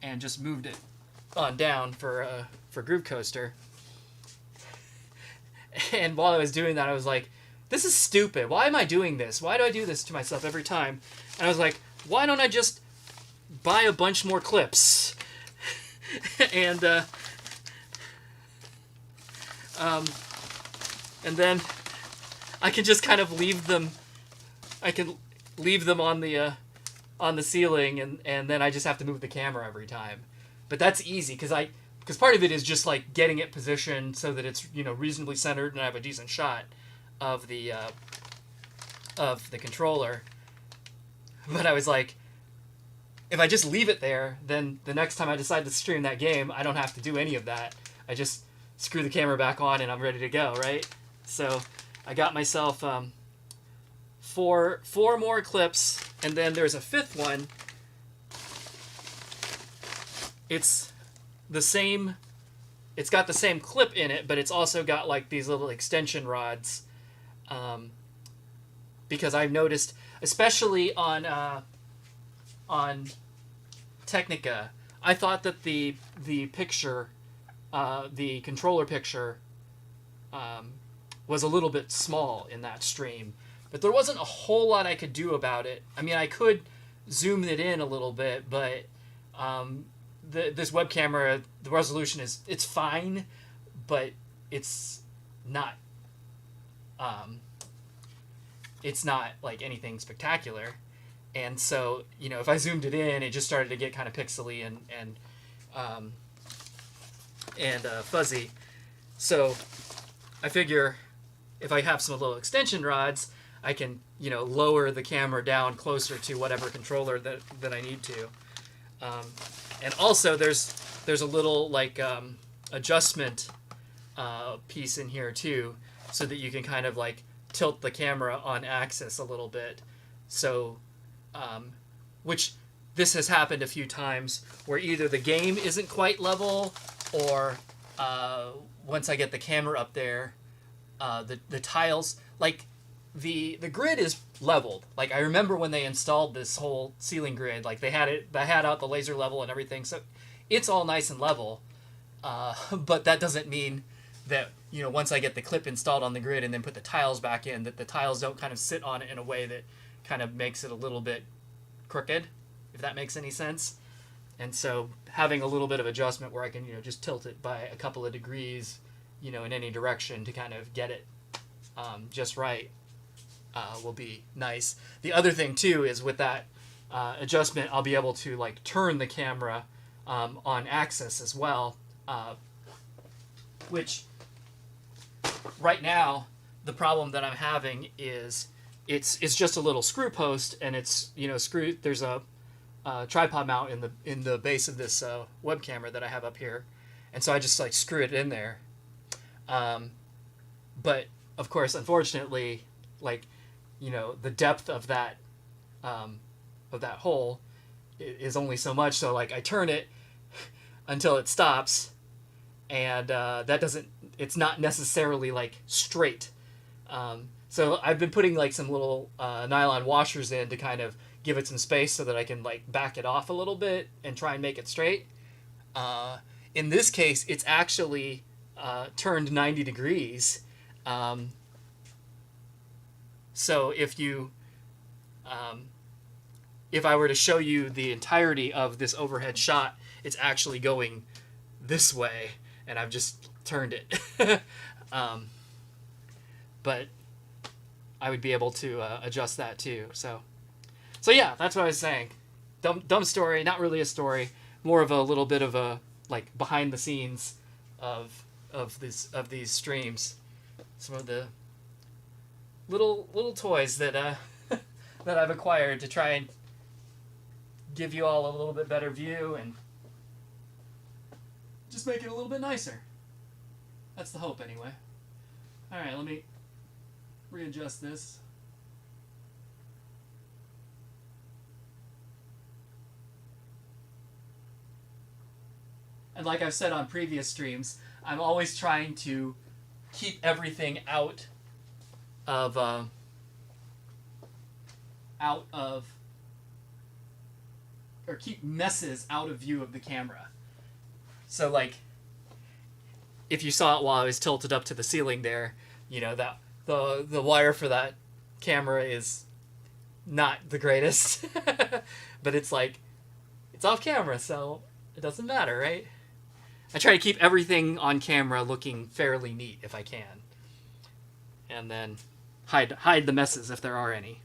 and just moved it on down for Groove Coaster. And while I was doing that, I was like, this is stupid. Why am I doing this? Why do I do this to myself every time? And I was like, why don't I just buy a bunch more clips? And then I can just kind of leave them. I can leave them on the ceiling, and then I just have to move the camera every time. But that's easy because part of it is just like getting it positioned so that it's reasonably centered and I have a decent shot of the controller. But I was like, if I just leave it there, then the next time I decide to stream that game, I don't have to do any of that. I just screw the camera back on and I'm ready to go, right? So I got myself four more clips, and then there's a fifth one. It's the same. It's got the same clip in it, but it's also got like these little extension rods. Because I've noticed, especially on Technica, I thought that the picture, the controller picture, was a little bit small in that stream, but there wasn't a whole lot I could do about it. I mean, I could zoom it in a little bit, but this web camera, the resolution it's fine, but it's not like anything spectacular. And so, you know, if I zoomed it in, it just started to get kind of pixely and fuzzy. So I figure if I have some little extension rods, I can, you know, lower the camera down closer to whatever controller that I need to. And also there's a little like adjustment piece in here too, so that you can kind of like tilt the camera on axis a little bit. So which this has happened a few times where either the game isn't quite level, or once I get the camera up there, the tiles, like the grid is leveled. Like I remember when they installed this whole ceiling grid, like they had out the laser level and everything, so it's all nice and level. But that doesn't mean that, you know, once I get the clip installed on the grid and then put the tiles back in, that the tiles don't kind of sit on it in a way that kind of makes it a little bit crooked, if that makes any sense. And so having a little bit of adjustment where I can, you know, just tilt it by a couple of degrees, you know, in any direction to kind of get it just right will be nice. The other thing too is with that adjustment, I'll be able to like turn the camera on axis as well, which right now the problem that I'm having is it's just a little screw post, and it's, you know, screwed. There's a tripod mount in the base of this web camera that I have up here, and so I just like screw it in there. But of course, unfortunately, like, you know, the depth of that hole is only so much. So like I turn it until it stops, and it's not necessarily like straight. So I've been putting like some little nylon washers in to kind of give it some space so that I can like back it off a little bit and try and make it straight. In this case, it's actually turned 90 degrees. So if I were to show you the entirety of this overhead shot, it's actually going this way, and I've just turned it. But I would be able to adjust that too. So yeah, that's what I was saying. Dumb story, not really a story, more of a little bit of a like behind the scenes of these streams. Some of the little toys that that I've acquired to try and give you all a little bit better view and just make it a little bit nicer. That's the hope, anyway. All right, let me readjust this. And like I've said on previous streams, I'm always trying to keep everything out of or keep messes out of view of the camera. So like, if you saw it while I was tilted up to the ceiling there, you know, that the wire for that camera is not the greatest. But it's like, it's off camera, so it doesn't matter, right? I try to keep everything on camera looking fairly neat if I can. And then hide the messes if there are any.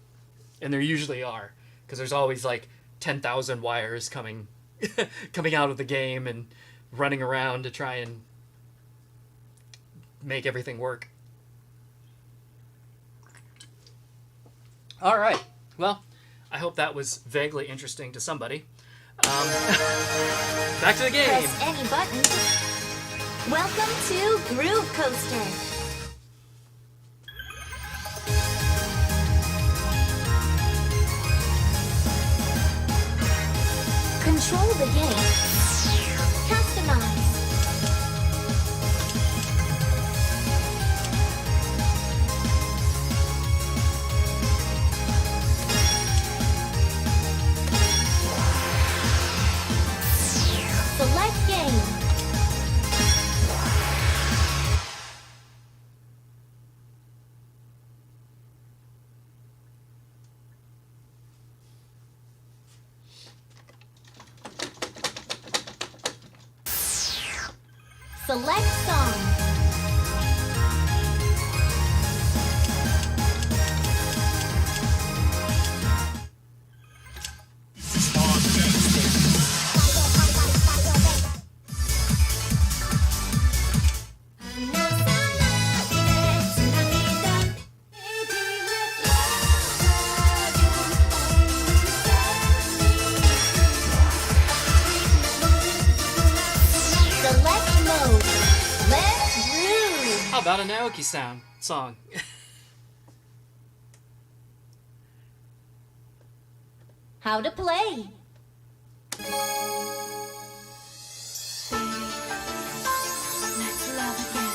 And there usually are, because there's always like 10,000 wires coming out of the game and running around to try and make everything work. All right. Well, I hope that was vaguely interesting to somebody. Back to the game. Press any button. Welcome to Groove Coaster. Control the game. Customize. Select song. Select mode. Let's groove. How about a Naoki song? How to play. Let's love again.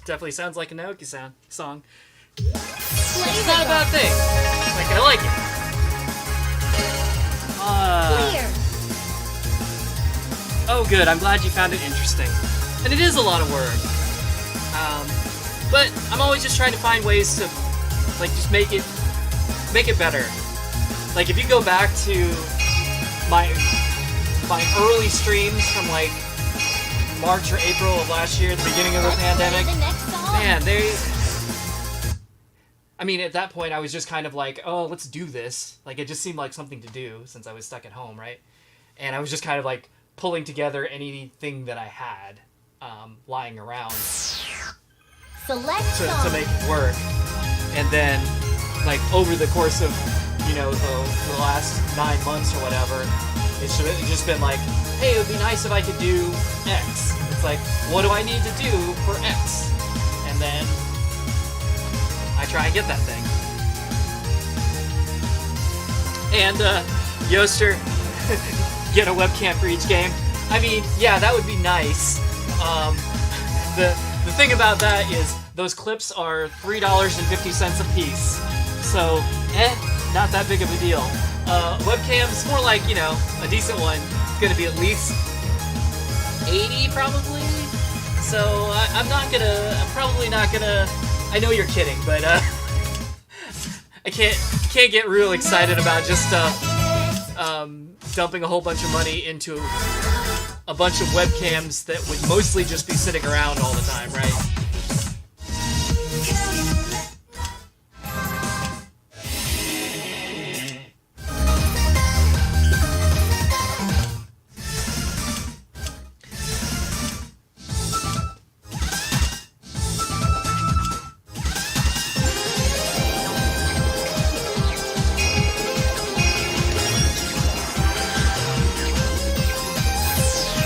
Definitely sounds like a Naoki song. Play It's the not a bad song. thing. Like, I like it. Clear. Oh, good. I'm glad you found it interesting. And it is a lot of work. But I'm always just trying to find ways to, like, just make it better. Like, if you go back to my early streams from, like, March or April of last year, at the beginning of the Let's pandemic, play the next song. man, I mean, at that point, I was just kind of like, oh, let's do this. Like, it just seemed like something to do since I was stuck at home, right? And I was just kind of like pulling together anything that I had lying around Select to song. make it work. And then, like, over the course of, you know, the last 9 months or whatever, it's just been like, hey, it would be nice if I could do X. It's like, what do I need to do for X? And then I try and get that thing. And, Yoster, get a webcam for each game. I mean, yeah, that would be nice. The thing about that is those clips are $3.50 a piece. So, not that big of a deal. Webcam's more like, you know, a decent one. It's gonna be at least 80 probably. So I'm probably not gonna. I know you're kidding, but I can't get real excited about just dumping a whole bunch of money into a bunch of webcams that would mostly just be sitting around all the time, right?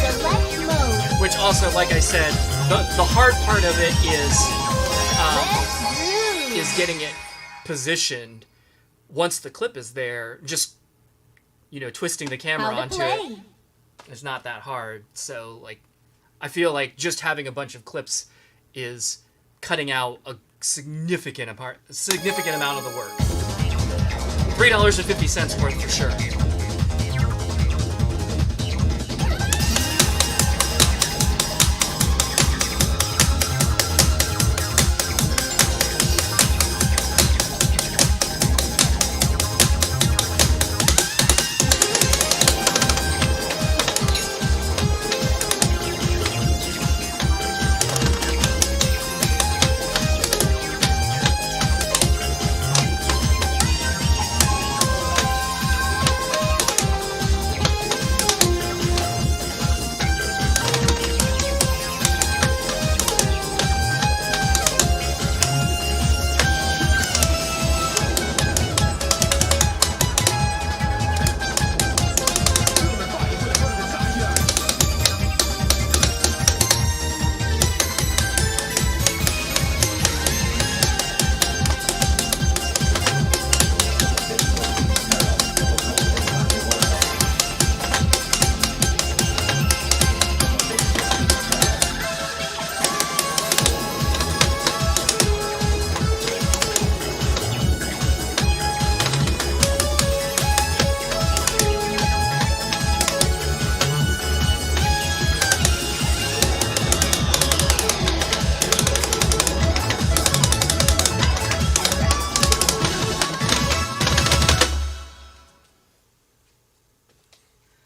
Select mode. Which also, like I said, the hard part of it Let's groove. is getting it positioned once the clip is there. Just, you know, twisting the camera How to onto play. it is not that hard. So, like, I feel like just having a bunch of clips is cutting out a significant amount of the work. $3.50 worth for sure.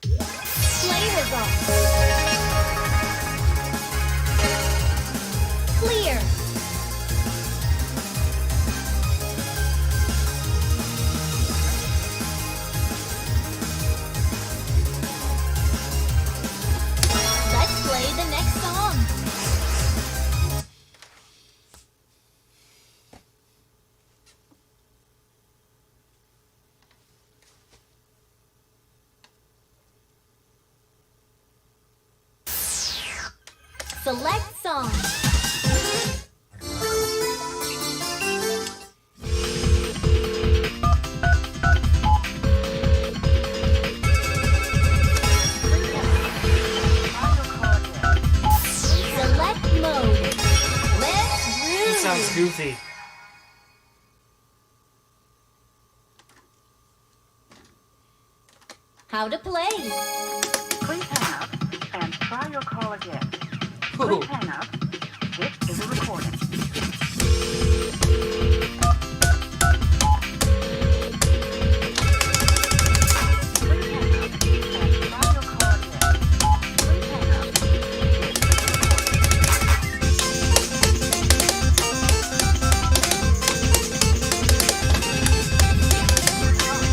Play results. Clear. Let's play the next song. Select song. Select mode. Let's It groove. sounds goofy. How to play. Please hang up and try your call again. Ooh. Please hang up. This is a recording. Please hang up and try your call again. Please hang up. This is a recording.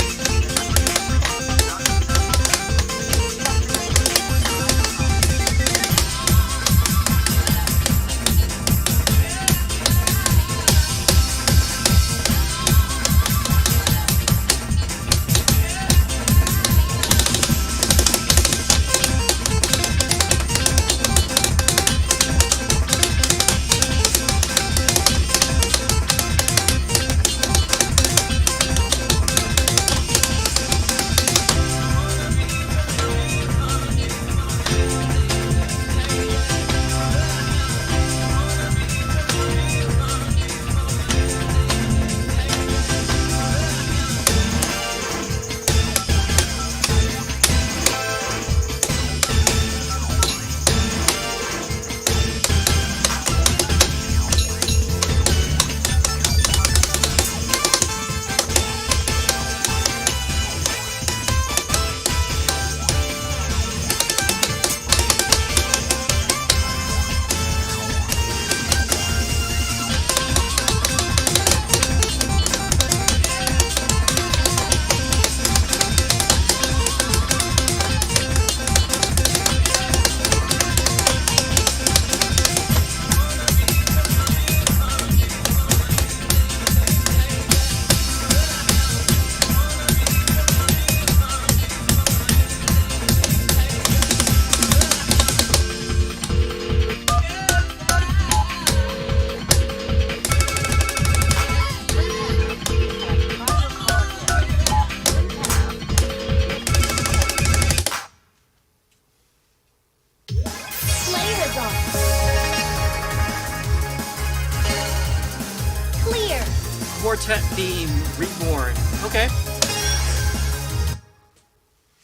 Quartet theme reborn. Okay.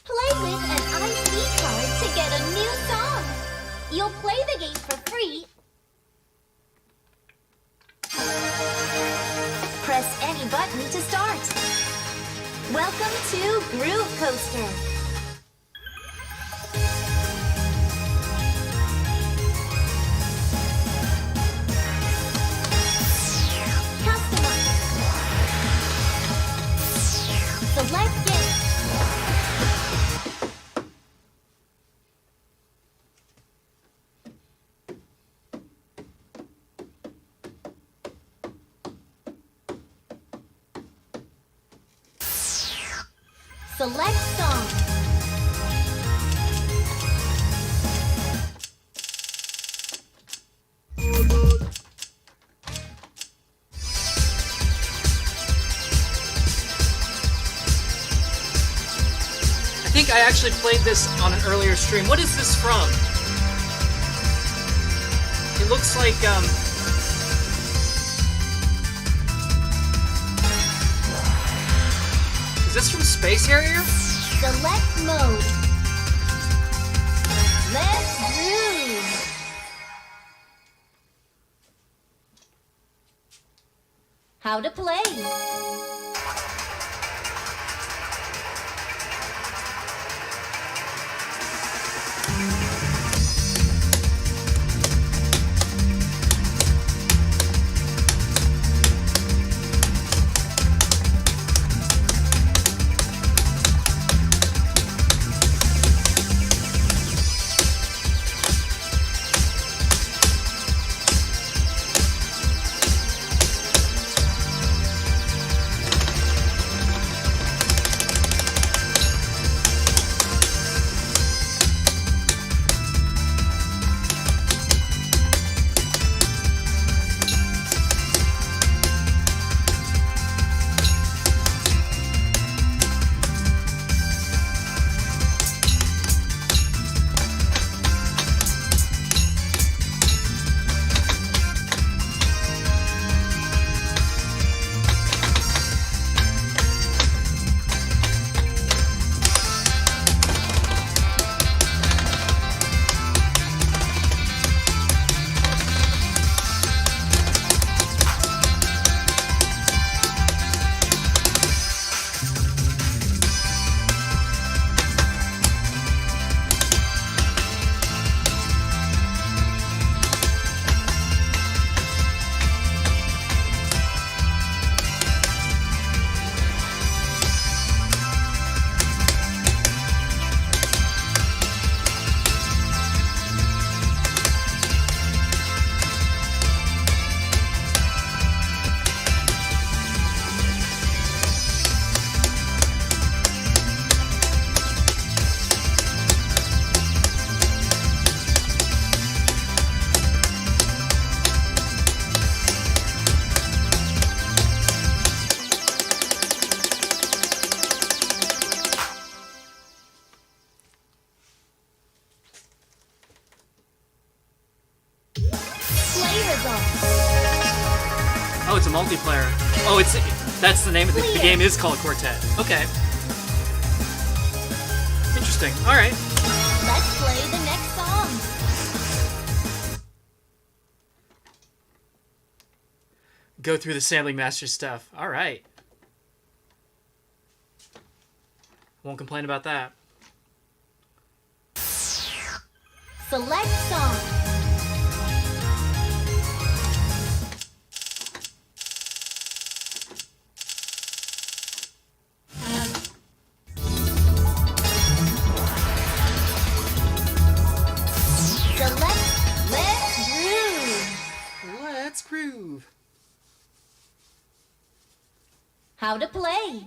Play with an IC card to get a new song. You'll play the game for free. Press any button to start. Welcome to Groove Coaster. Customize. Select game. Select song. I think I actually played this on an earlier stream. What is this from? It looks like, is this from Space Harrier? Select mode. Let's groove. How to play. Oh, it's a multiplayer. Oh, that's the name of the game is called Quartet. Okay. Interesting. All right. Let's play the next song. Go through the Sampling Master stuff. All right. Won't complain about that. Select song. Select Let's Groove. Let's groove. How to play.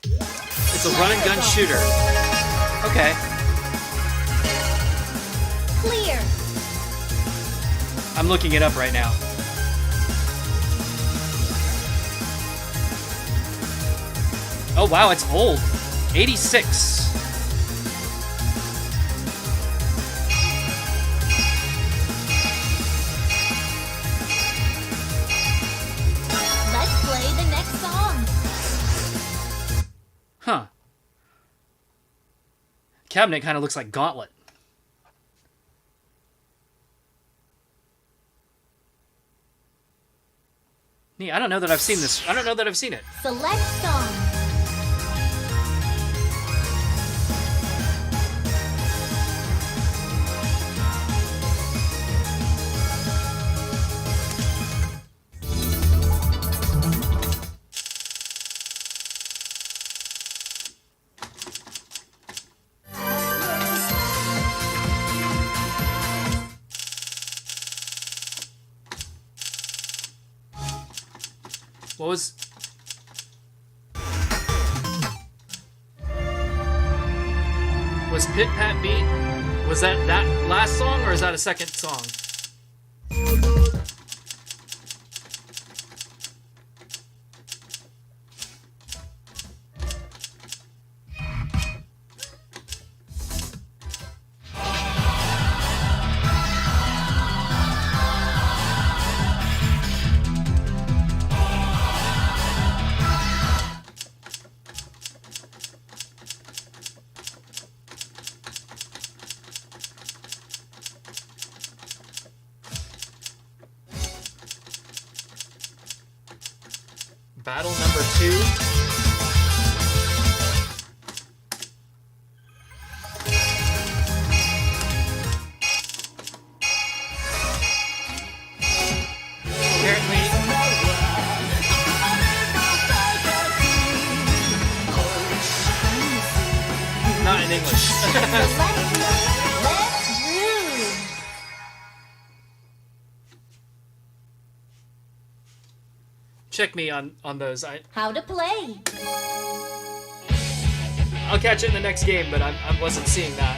It's a run and gun shooter. Okay. Clear. I'm looking it up right now. Oh wow, it's old. 86. Let's play the next song. Huh. Cabinet kind of looks like Gauntlet. I don't know that I've seen this. I don't know that I've seen it. Select song. What was... Was Pit Pat Beat? Was that last song, or is that a second song? Battle number 2. Apparently, not in English. Let's groove. Check me on those. How to play. I'll catch it in the next game, but I wasn't seeing that.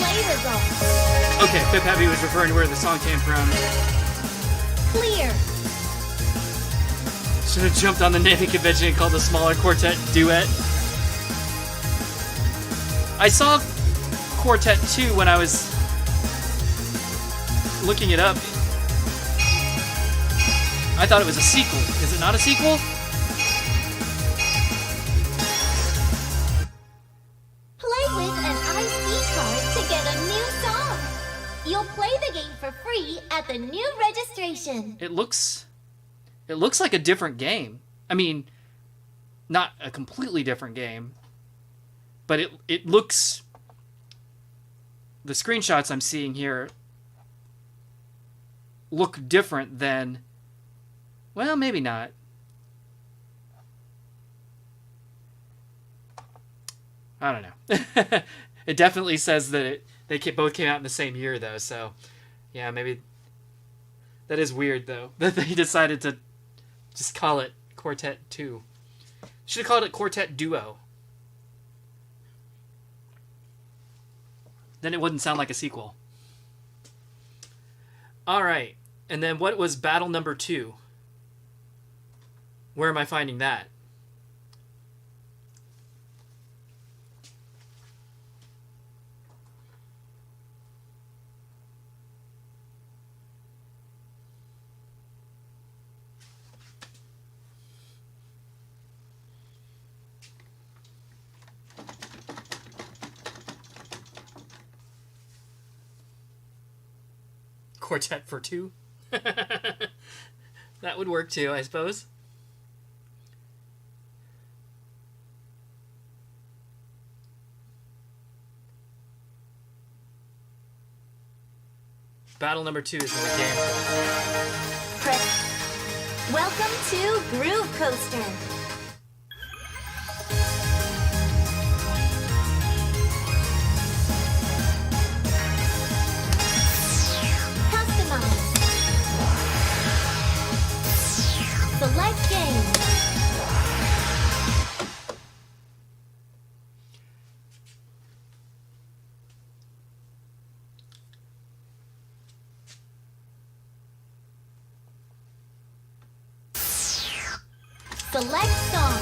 Play results. Okay, Pip Happy was referring to where the song came from. Clear. Should have jumped on the naming convention and called the smaller quartet Duet. I saw Quartet 2 when I was looking it up. I thought it was a sequel. Is it not a sequel? Play with an IC card to get a new song. You'll play the game for free at the new registration. It looks like a different game. I mean, not a completely different game, but it looks, the screenshots I'm seeing here look different than, well, maybe not. I don't know. It definitely says that both came out in the same year, though. So, yeah, maybe that is weird, though, that they decided to just call it Quartet 2. Should have called it Quartet Duo. Then it wouldn't sound like a sequel. All right, and then what was battle number 2? Where am I finding that? Quartet for 2? That would work too, I suppose. Battle number 2 is in the game. Welcome to Groove Coaster. Customize. Select game. Select song.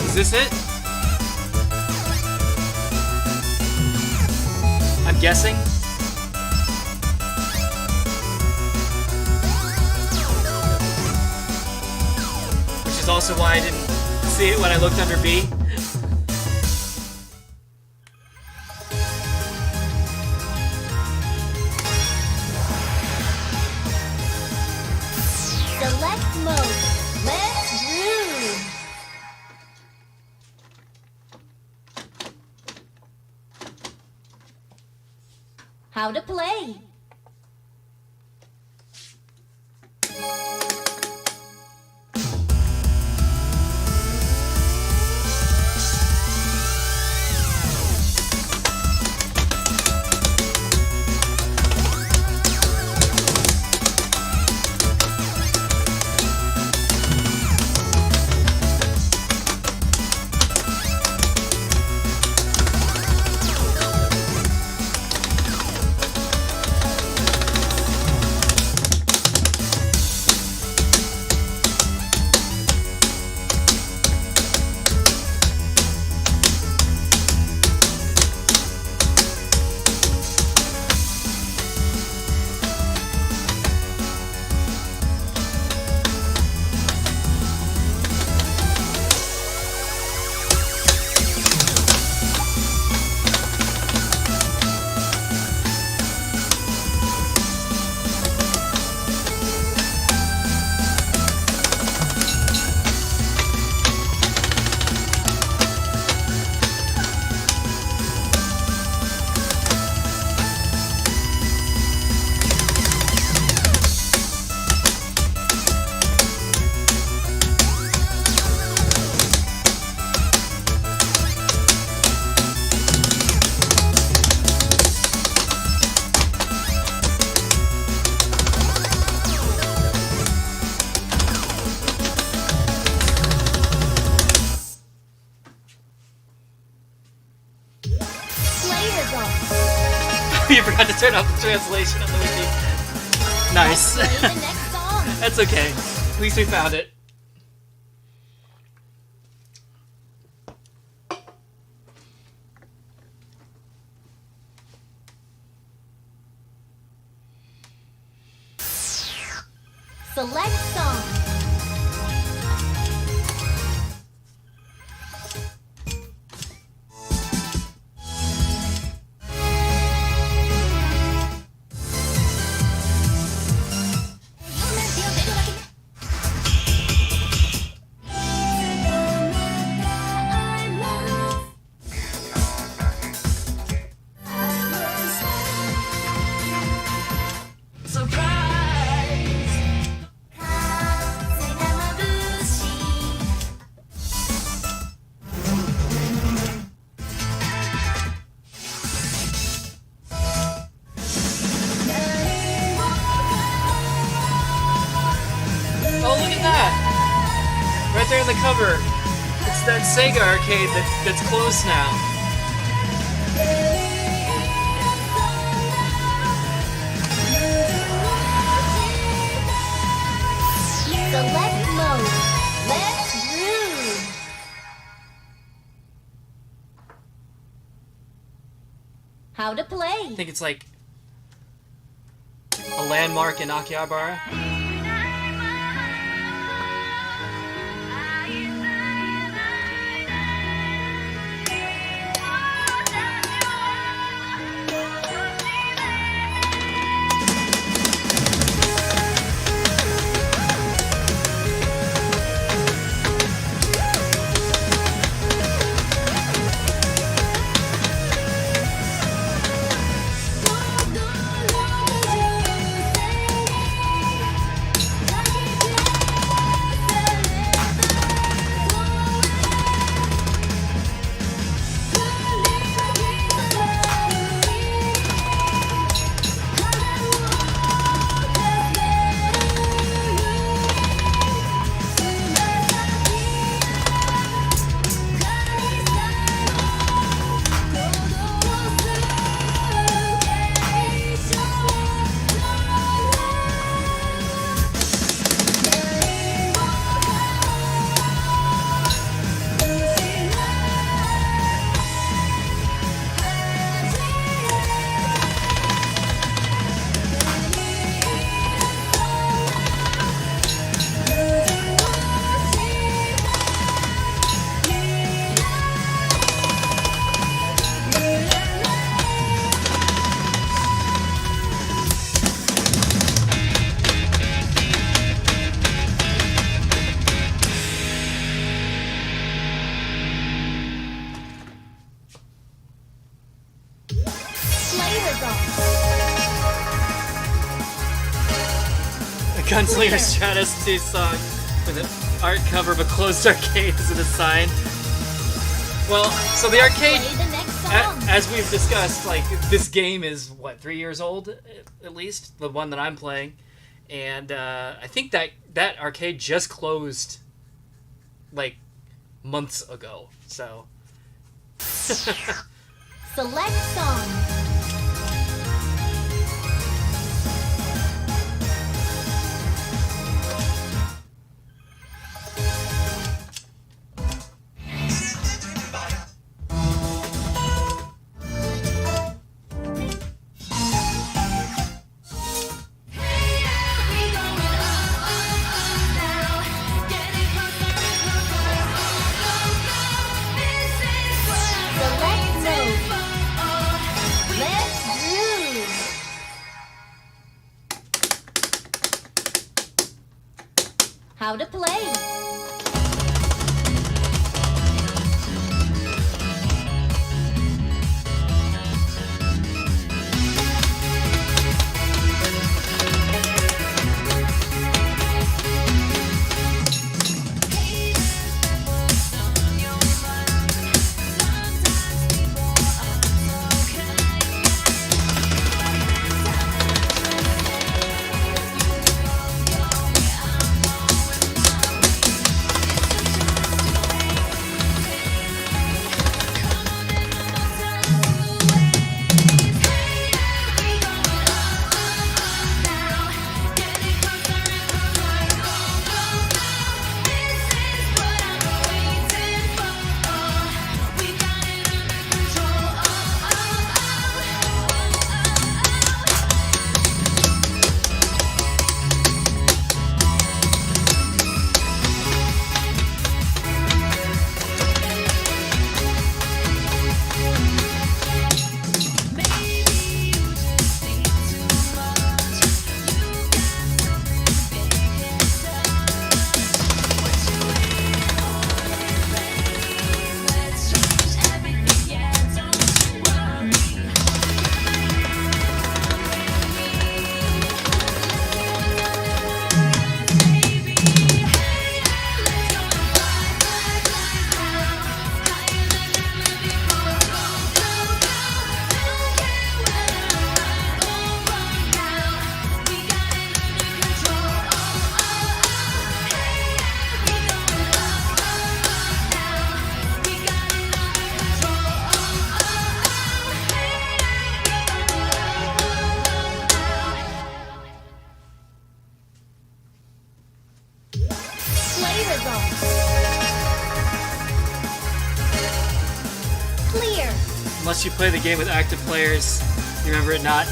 Is this it? I'm guessing. Which is also why I didn't see it when I looked under B. Select mode. Let's groove. How to play. You forgot to turn off the translation of the wiki. Nice. Play the next song. That's okay. At least we found it. Select song. the cover. It's that Sega arcade that's closed now. Select mode. Let's groove. How to play. I think it's like a landmark in Akihabara. Gunslinger Stratus 2 song with an art cover of a closed arcade as an aside. Well, so the arcade, Play the next song. as we've discussed, like, this game is, what, 3 years old, at least? The one that I'm playing. And I think that arcade just closed, like, months ago, so... Select song. Select mode. Let's groove. How to play. unless you play the game with active players, you remember it not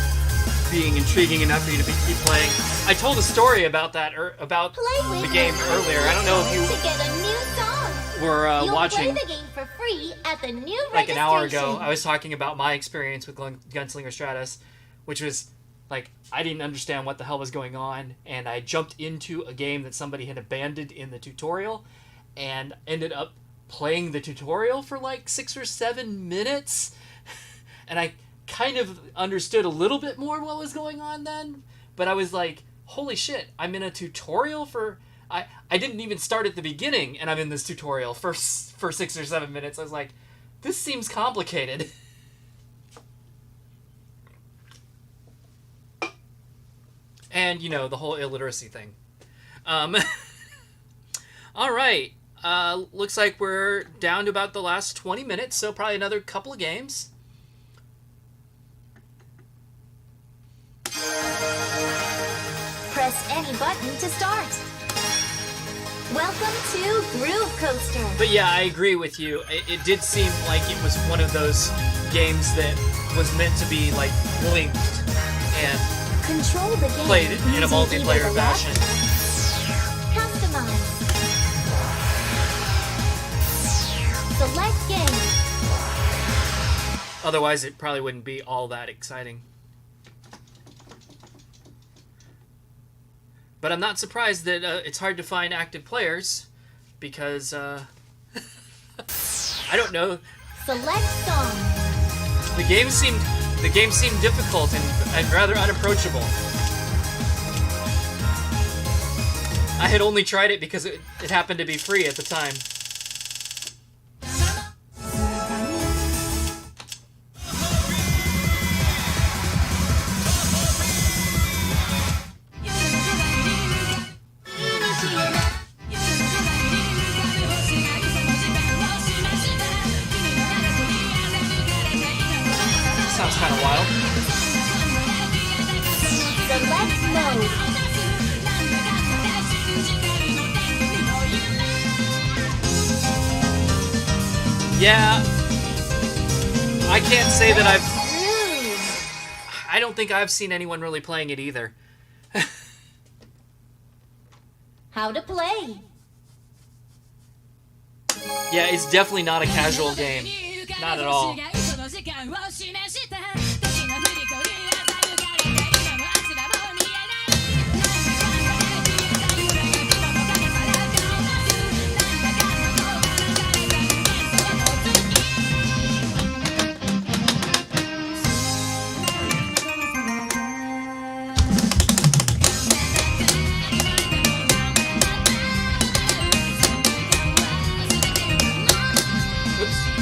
being intriguing enough for you to keep playing. I told a story about that about Play with the game an earlier. I don't know if ice you to get a new song. were You'll watching play the game for free at the new like an hour ago. registration. I was talking about my experience with Gunslinger Stratus, which was like I didn't understand what the hell was going on, and I jumped into a game that somebody had abandoned in the tutorial, and ended up playing the tutorial for like 6 or 7 minutes, and I kind of understood a little bit more what was going on then, but I was like, holy shit, I'm in a tutorial for... I didn't even start at the beginning, and I'm in this tutorial for 6 or 7 minutes. I was like, this seems complicated. And, you know, the whole illiteracy thing. Alright, looks like we're down to about the last 20 minutes, so probably another couple of games. Press any button to start. Welcome to Groove Coaster. But yeah, I agree with you. It did seem like it was one of those games that was meant to be, like, linked and Control the game played in a using multiplayer either the left, fashion. Customize. Select game. Otherwise, it probably wouldn't be all that exciting. But I'm not surprised that it's hard to find active players, because, I don't know. Select song. The game seemed difficult and rather unapproachable. I had only tried it because it happened to be free at the time. Sounds kind of wild. Select mode. Yeah, I can't say that Groove. I don't think I've seen anyone really playing it either. How to play. Yeah, it's definitely not a casual game. Not at all. Oops.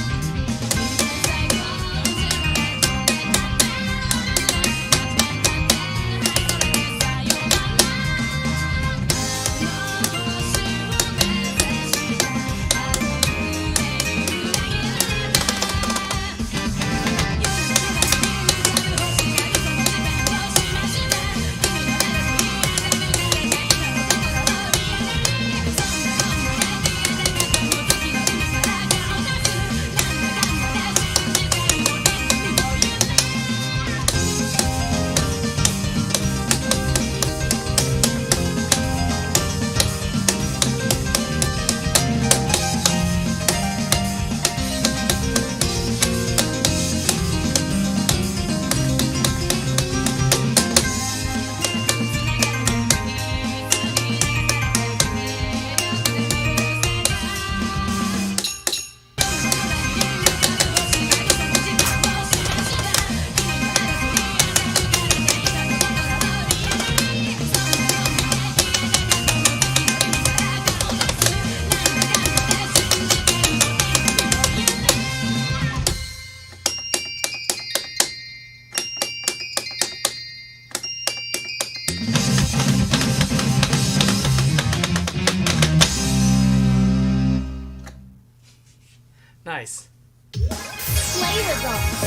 Nice. Play results.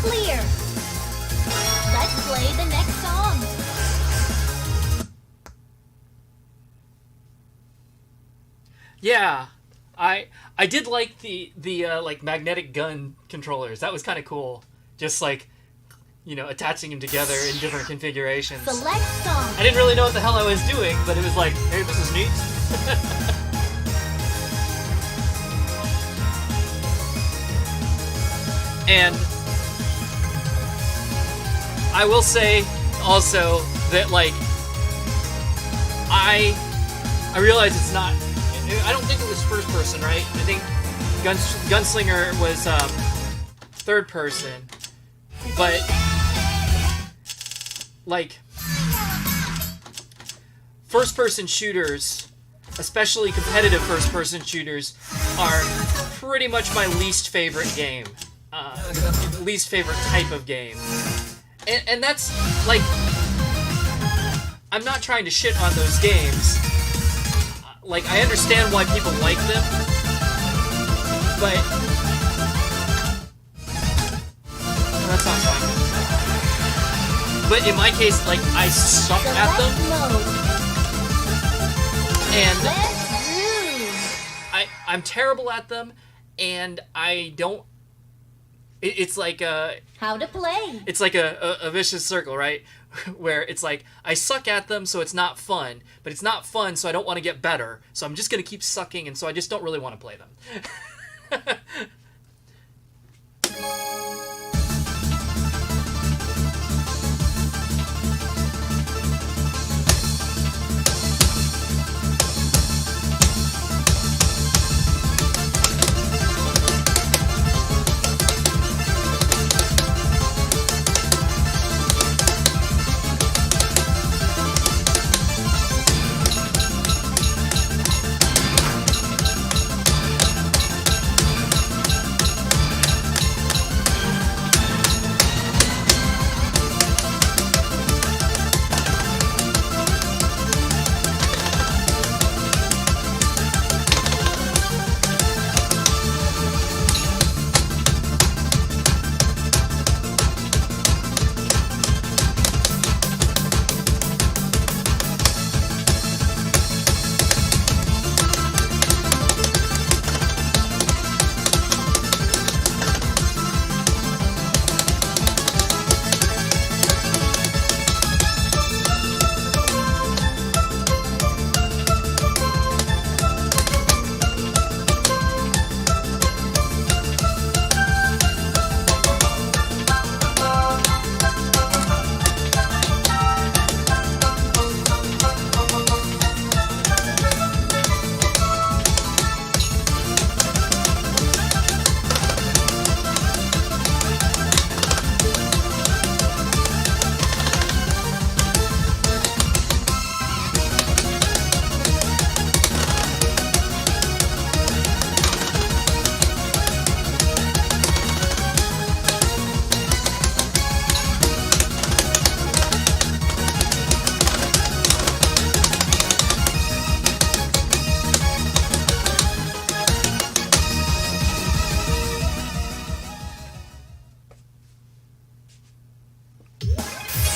Clear. Let's play the next song. Yeah. I did like the like magnetic gun controllers. That was kind of cool. Just like, you know, attaching them together in different configurations. Select song. I didn't really know what the hell I was doing, but it was like, hey, this is neat. And I will say also that like I realize it's not. I don't think it was first person, right? I think Gunslinger was third person, but like first person shooters, especially competitive first person shooters, are pretty much my least favorite game. Least favorite type of game. And that's like, I'm not trying to shit on those games. Like, I understand why people like them, but that sounds fine. But in my case, like, I suck at them, Select mode. and Let's groove. I'm terrible at them, and I don't. It's like How to play. it's like a vicious circle, right? Where it's like, I suck at them, so it's not fun, but it's not fun, so I don't want to get better, so I'm just gonna keep sucking, and so I just don't really want to play them.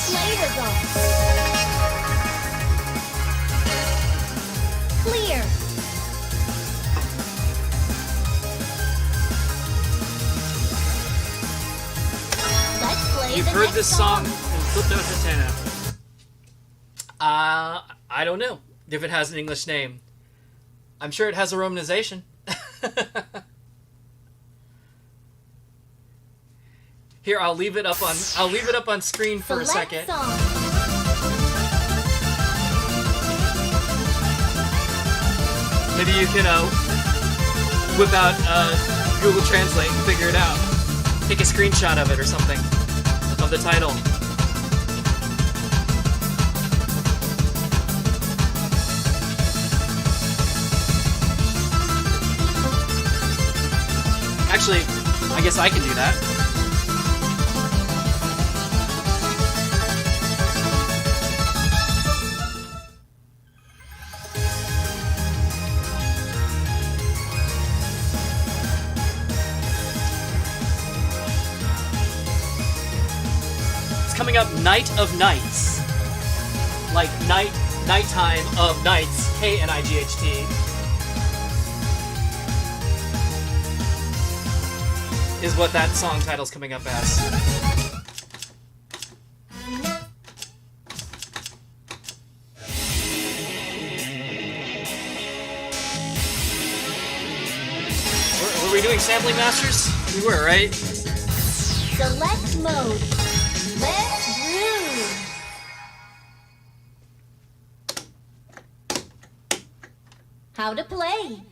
Play results. Clear. Let's play You've the heard next this song in Footnote Antenna. I don't know if it has an English name. I'm sure it has a romanization. Here, I'll leave it up on screen for a Select second. song. Maybe you can whip out Google Translate and figure it out. Take a screenshot of it or something, of the title. Actually, I guess I can do that. It's coming up Night of Nights. Like nighttime of nights, Knight. is what that song title's coming up as. Were we doing Sampling Masters? We were, right? Select mode. Let's groove. How to play.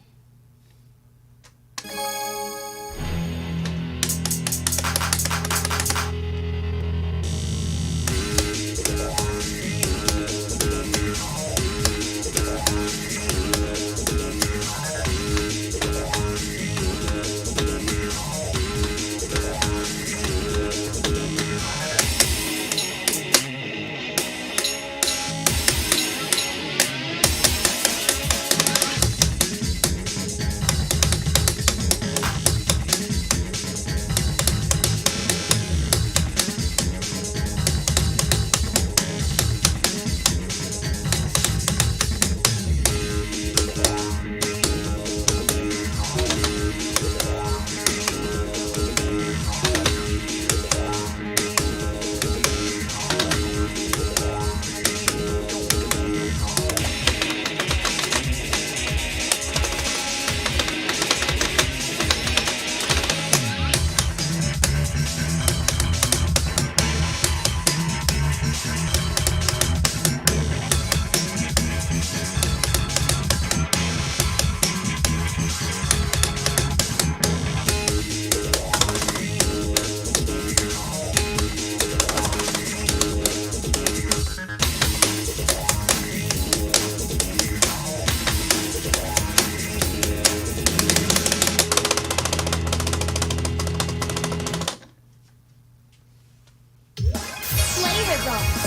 Play results.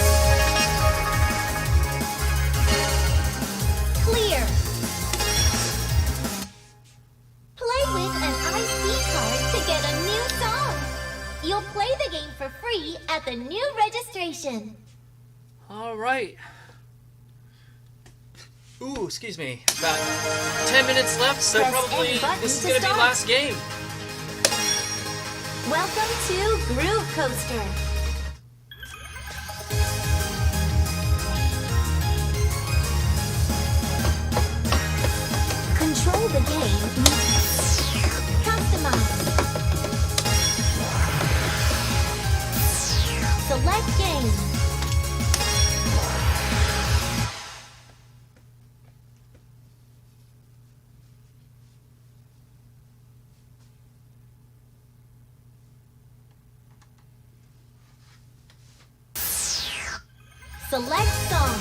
Clear. Play with an IC card to get a new song. You'll play the game for free at the new registration. All right. Ooh, excuse me. About 10 minutes left, so Press probably any button this is to gonna be start. last game. Welcome to Groove Coaster. Control the game. Customize. Select game. Select song.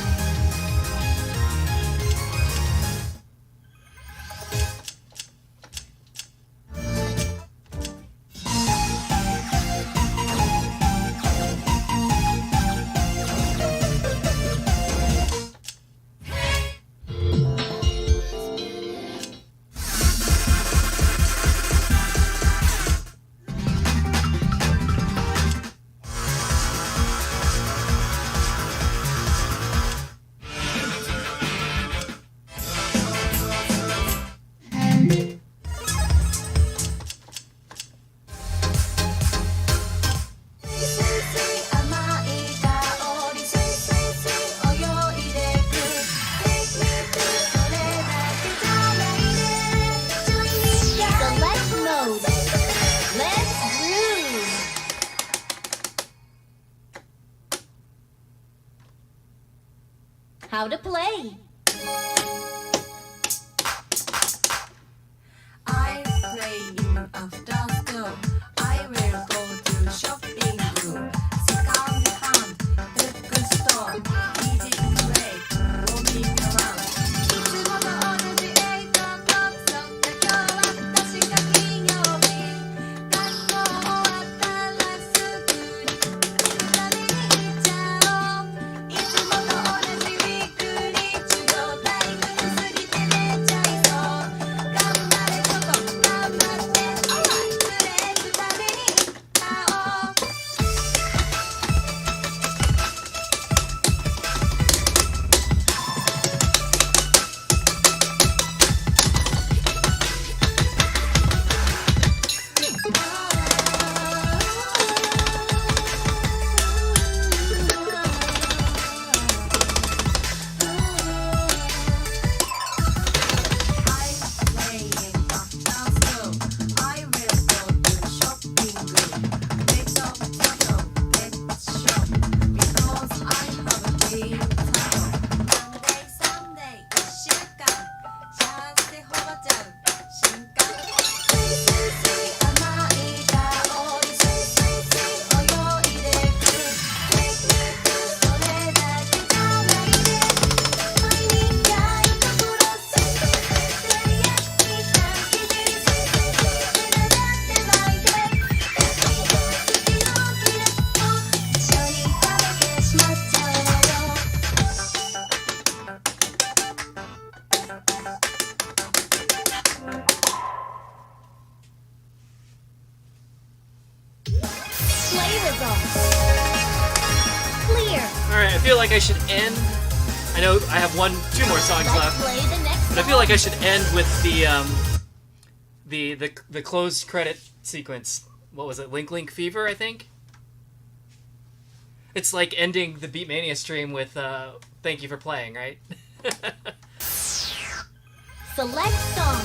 Select mode. Let's groove. How to play. I play in after school. I will go to shopping. Second hand, bookstore, easy play, roaming around. いつもと同じ8 o'clock そんな今日は確か金曜日。学校終わったらすぐにために行っちゃおう。いつもと同じウィークリー中央退屈すぎて寝ちゃいそう。頑張れチョコ頑張って alright results. Clear. Alright, I feel like I should end. I know I have two more songs Let's left, play the next but I feel like I should end with the closed credit sequence. What was it? Link Link Fever, I think? It's like ending the Beatmania stream with thank you for playing, right? Select song.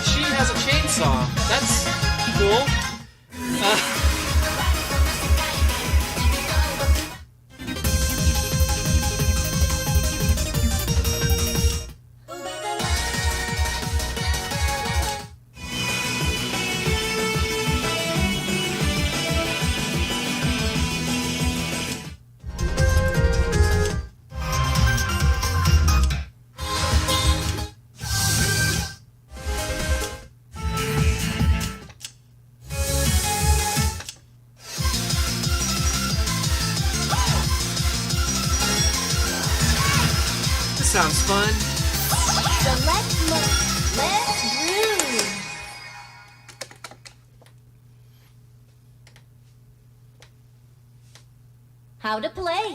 She has a chainsaw. That's cool. This sounds fun. Select mode. Let's groove. How to play.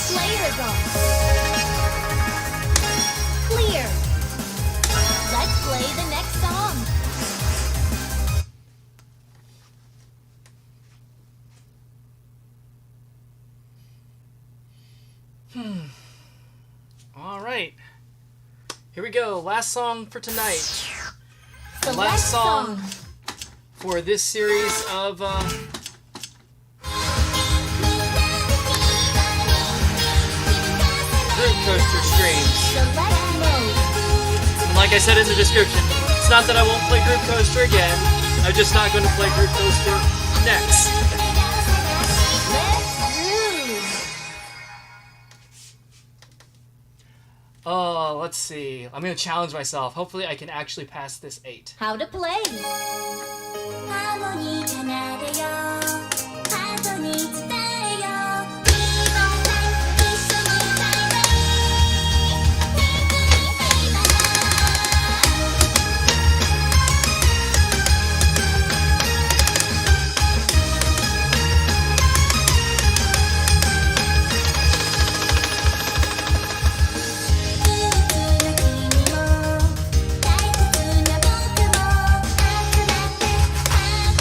Play results. Clear. Let's play the next song. All right. Here we go. Last song for tonight. Select Last song for this series of Group Coaster streams. Select mode. And like I said in the description, it's not that I won't play Group Coaster again. I'm just not going to play Group Coaster next. Let's groove. Oh, let's see. I'm going to challenge myself. Hopefully I can actually pass this 8. How to play. ハーモニー奏でよハートに伝えよ今さ一緒に歌えば憂鬱な君も退屈な僕も集まって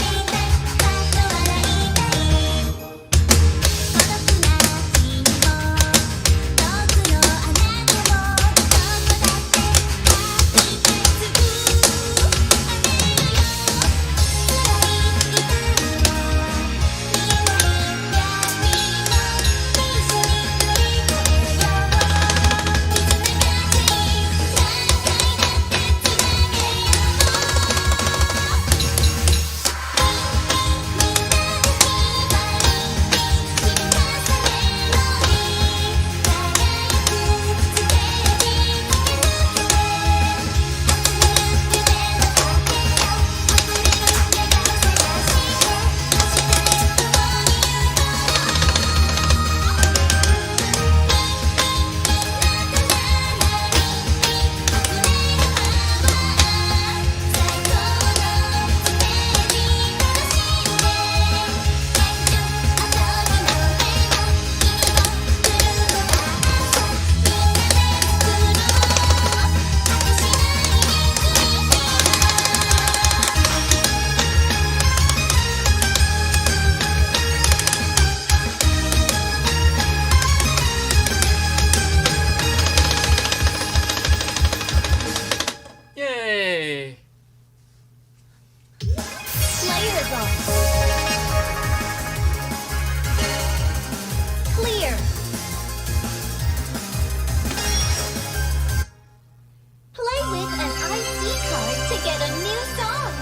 get a new song.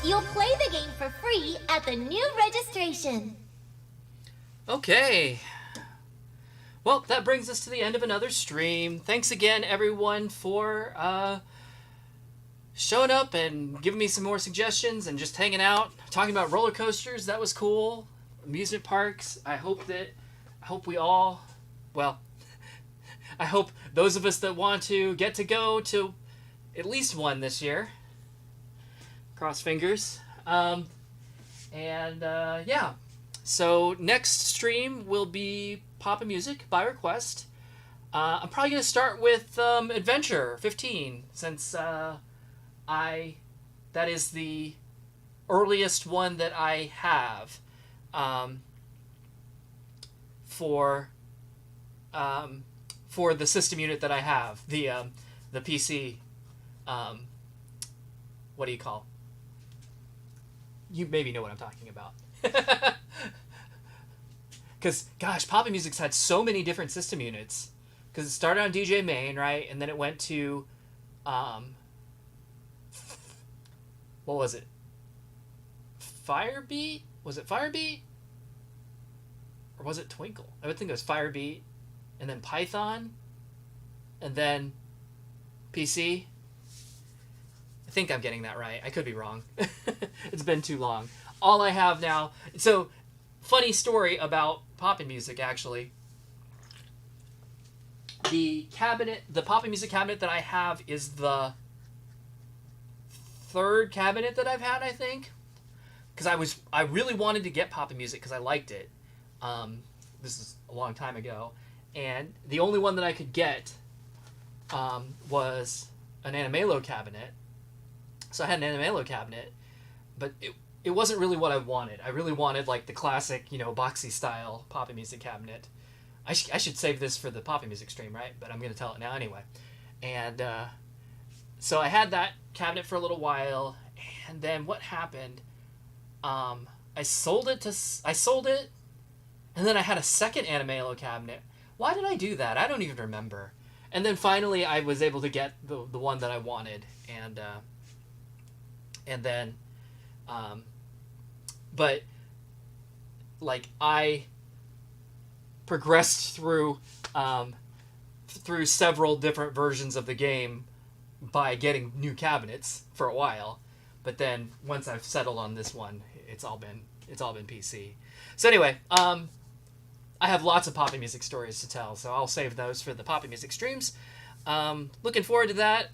You'll play the game for free at the new registration. Okay. Well, that brings us to the end of another stream. Thanks again, everyone, for showing up and giving me some more suggestions and just hanging out, talking about roller coasters. That was cool. Amusement parks. I hope we all, well, I hope those of us that want to get to go to at least one this year. Cross fingers. Yeah. So next stream will be Papa Music by request. I'm probably going to start with Adventure 15 since that is the earliest one that I have for the system unit that I have, the PC. What do you call? You maybe know what I'm talking about. Because, gosh, Papa Music's had so many different system units. Because it started on DJ Main, right? And then it went to, what was it? Firebeat? Was it Firebeat? Or was it Twinkle? I would think it was Firebeat. And then Python. And then PC. I think I'm getting that right. I could be wrong. It's been too long. All I have now... So, funny story about Papa Music, actually. The Papa Music cabinet that I have is the third cabinet that I've had, I think. Because I really wanted to get Papa Music because I liked it. This is a long time ago. And the only one that I could get was an Animalo cabinet. So I had an Animalo cabinet, but it wasn't really what I wanted. I really wanted like the classic, boxy style Papa Music cabinet. I should save this for the Papa Music stream, right? But I'm going to tell it now anyway. And so I had that cabinet for a little while, and then what happened? I sold it, and then I had a second Animalo cabinet. Why did I do that? I don't even remember. And then finally I was able to get the one that I wanted, and then but like I progressed through several different versions of the game by getting new cabinets for a while, but then once I've settled on this one, it's all been PC. So anyway, I have lots of Papa Music stories to tell, so I'll save those for the Papa Music streams. Looking forward to that.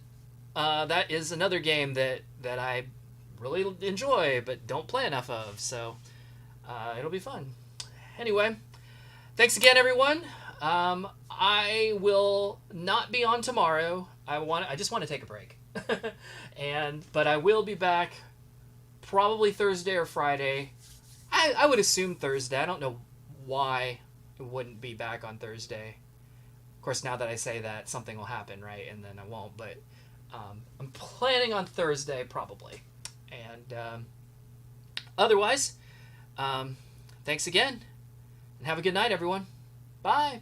That is another game that I really enjoy but don't play enough of, so it'll be fun. Anyway, thanks again, everyone. I will not be on tomorrow. I just want to take a break. But I will be back probably Thursday or Friday. I would assume Thursday. I don't know why it wouldn't be back on Thursday. Of course, now that I say that, something will happen, right? And then I won't. But I'm planning on Thursday probably. And otherwise, thanks again. And have a good night, everyone. Bye.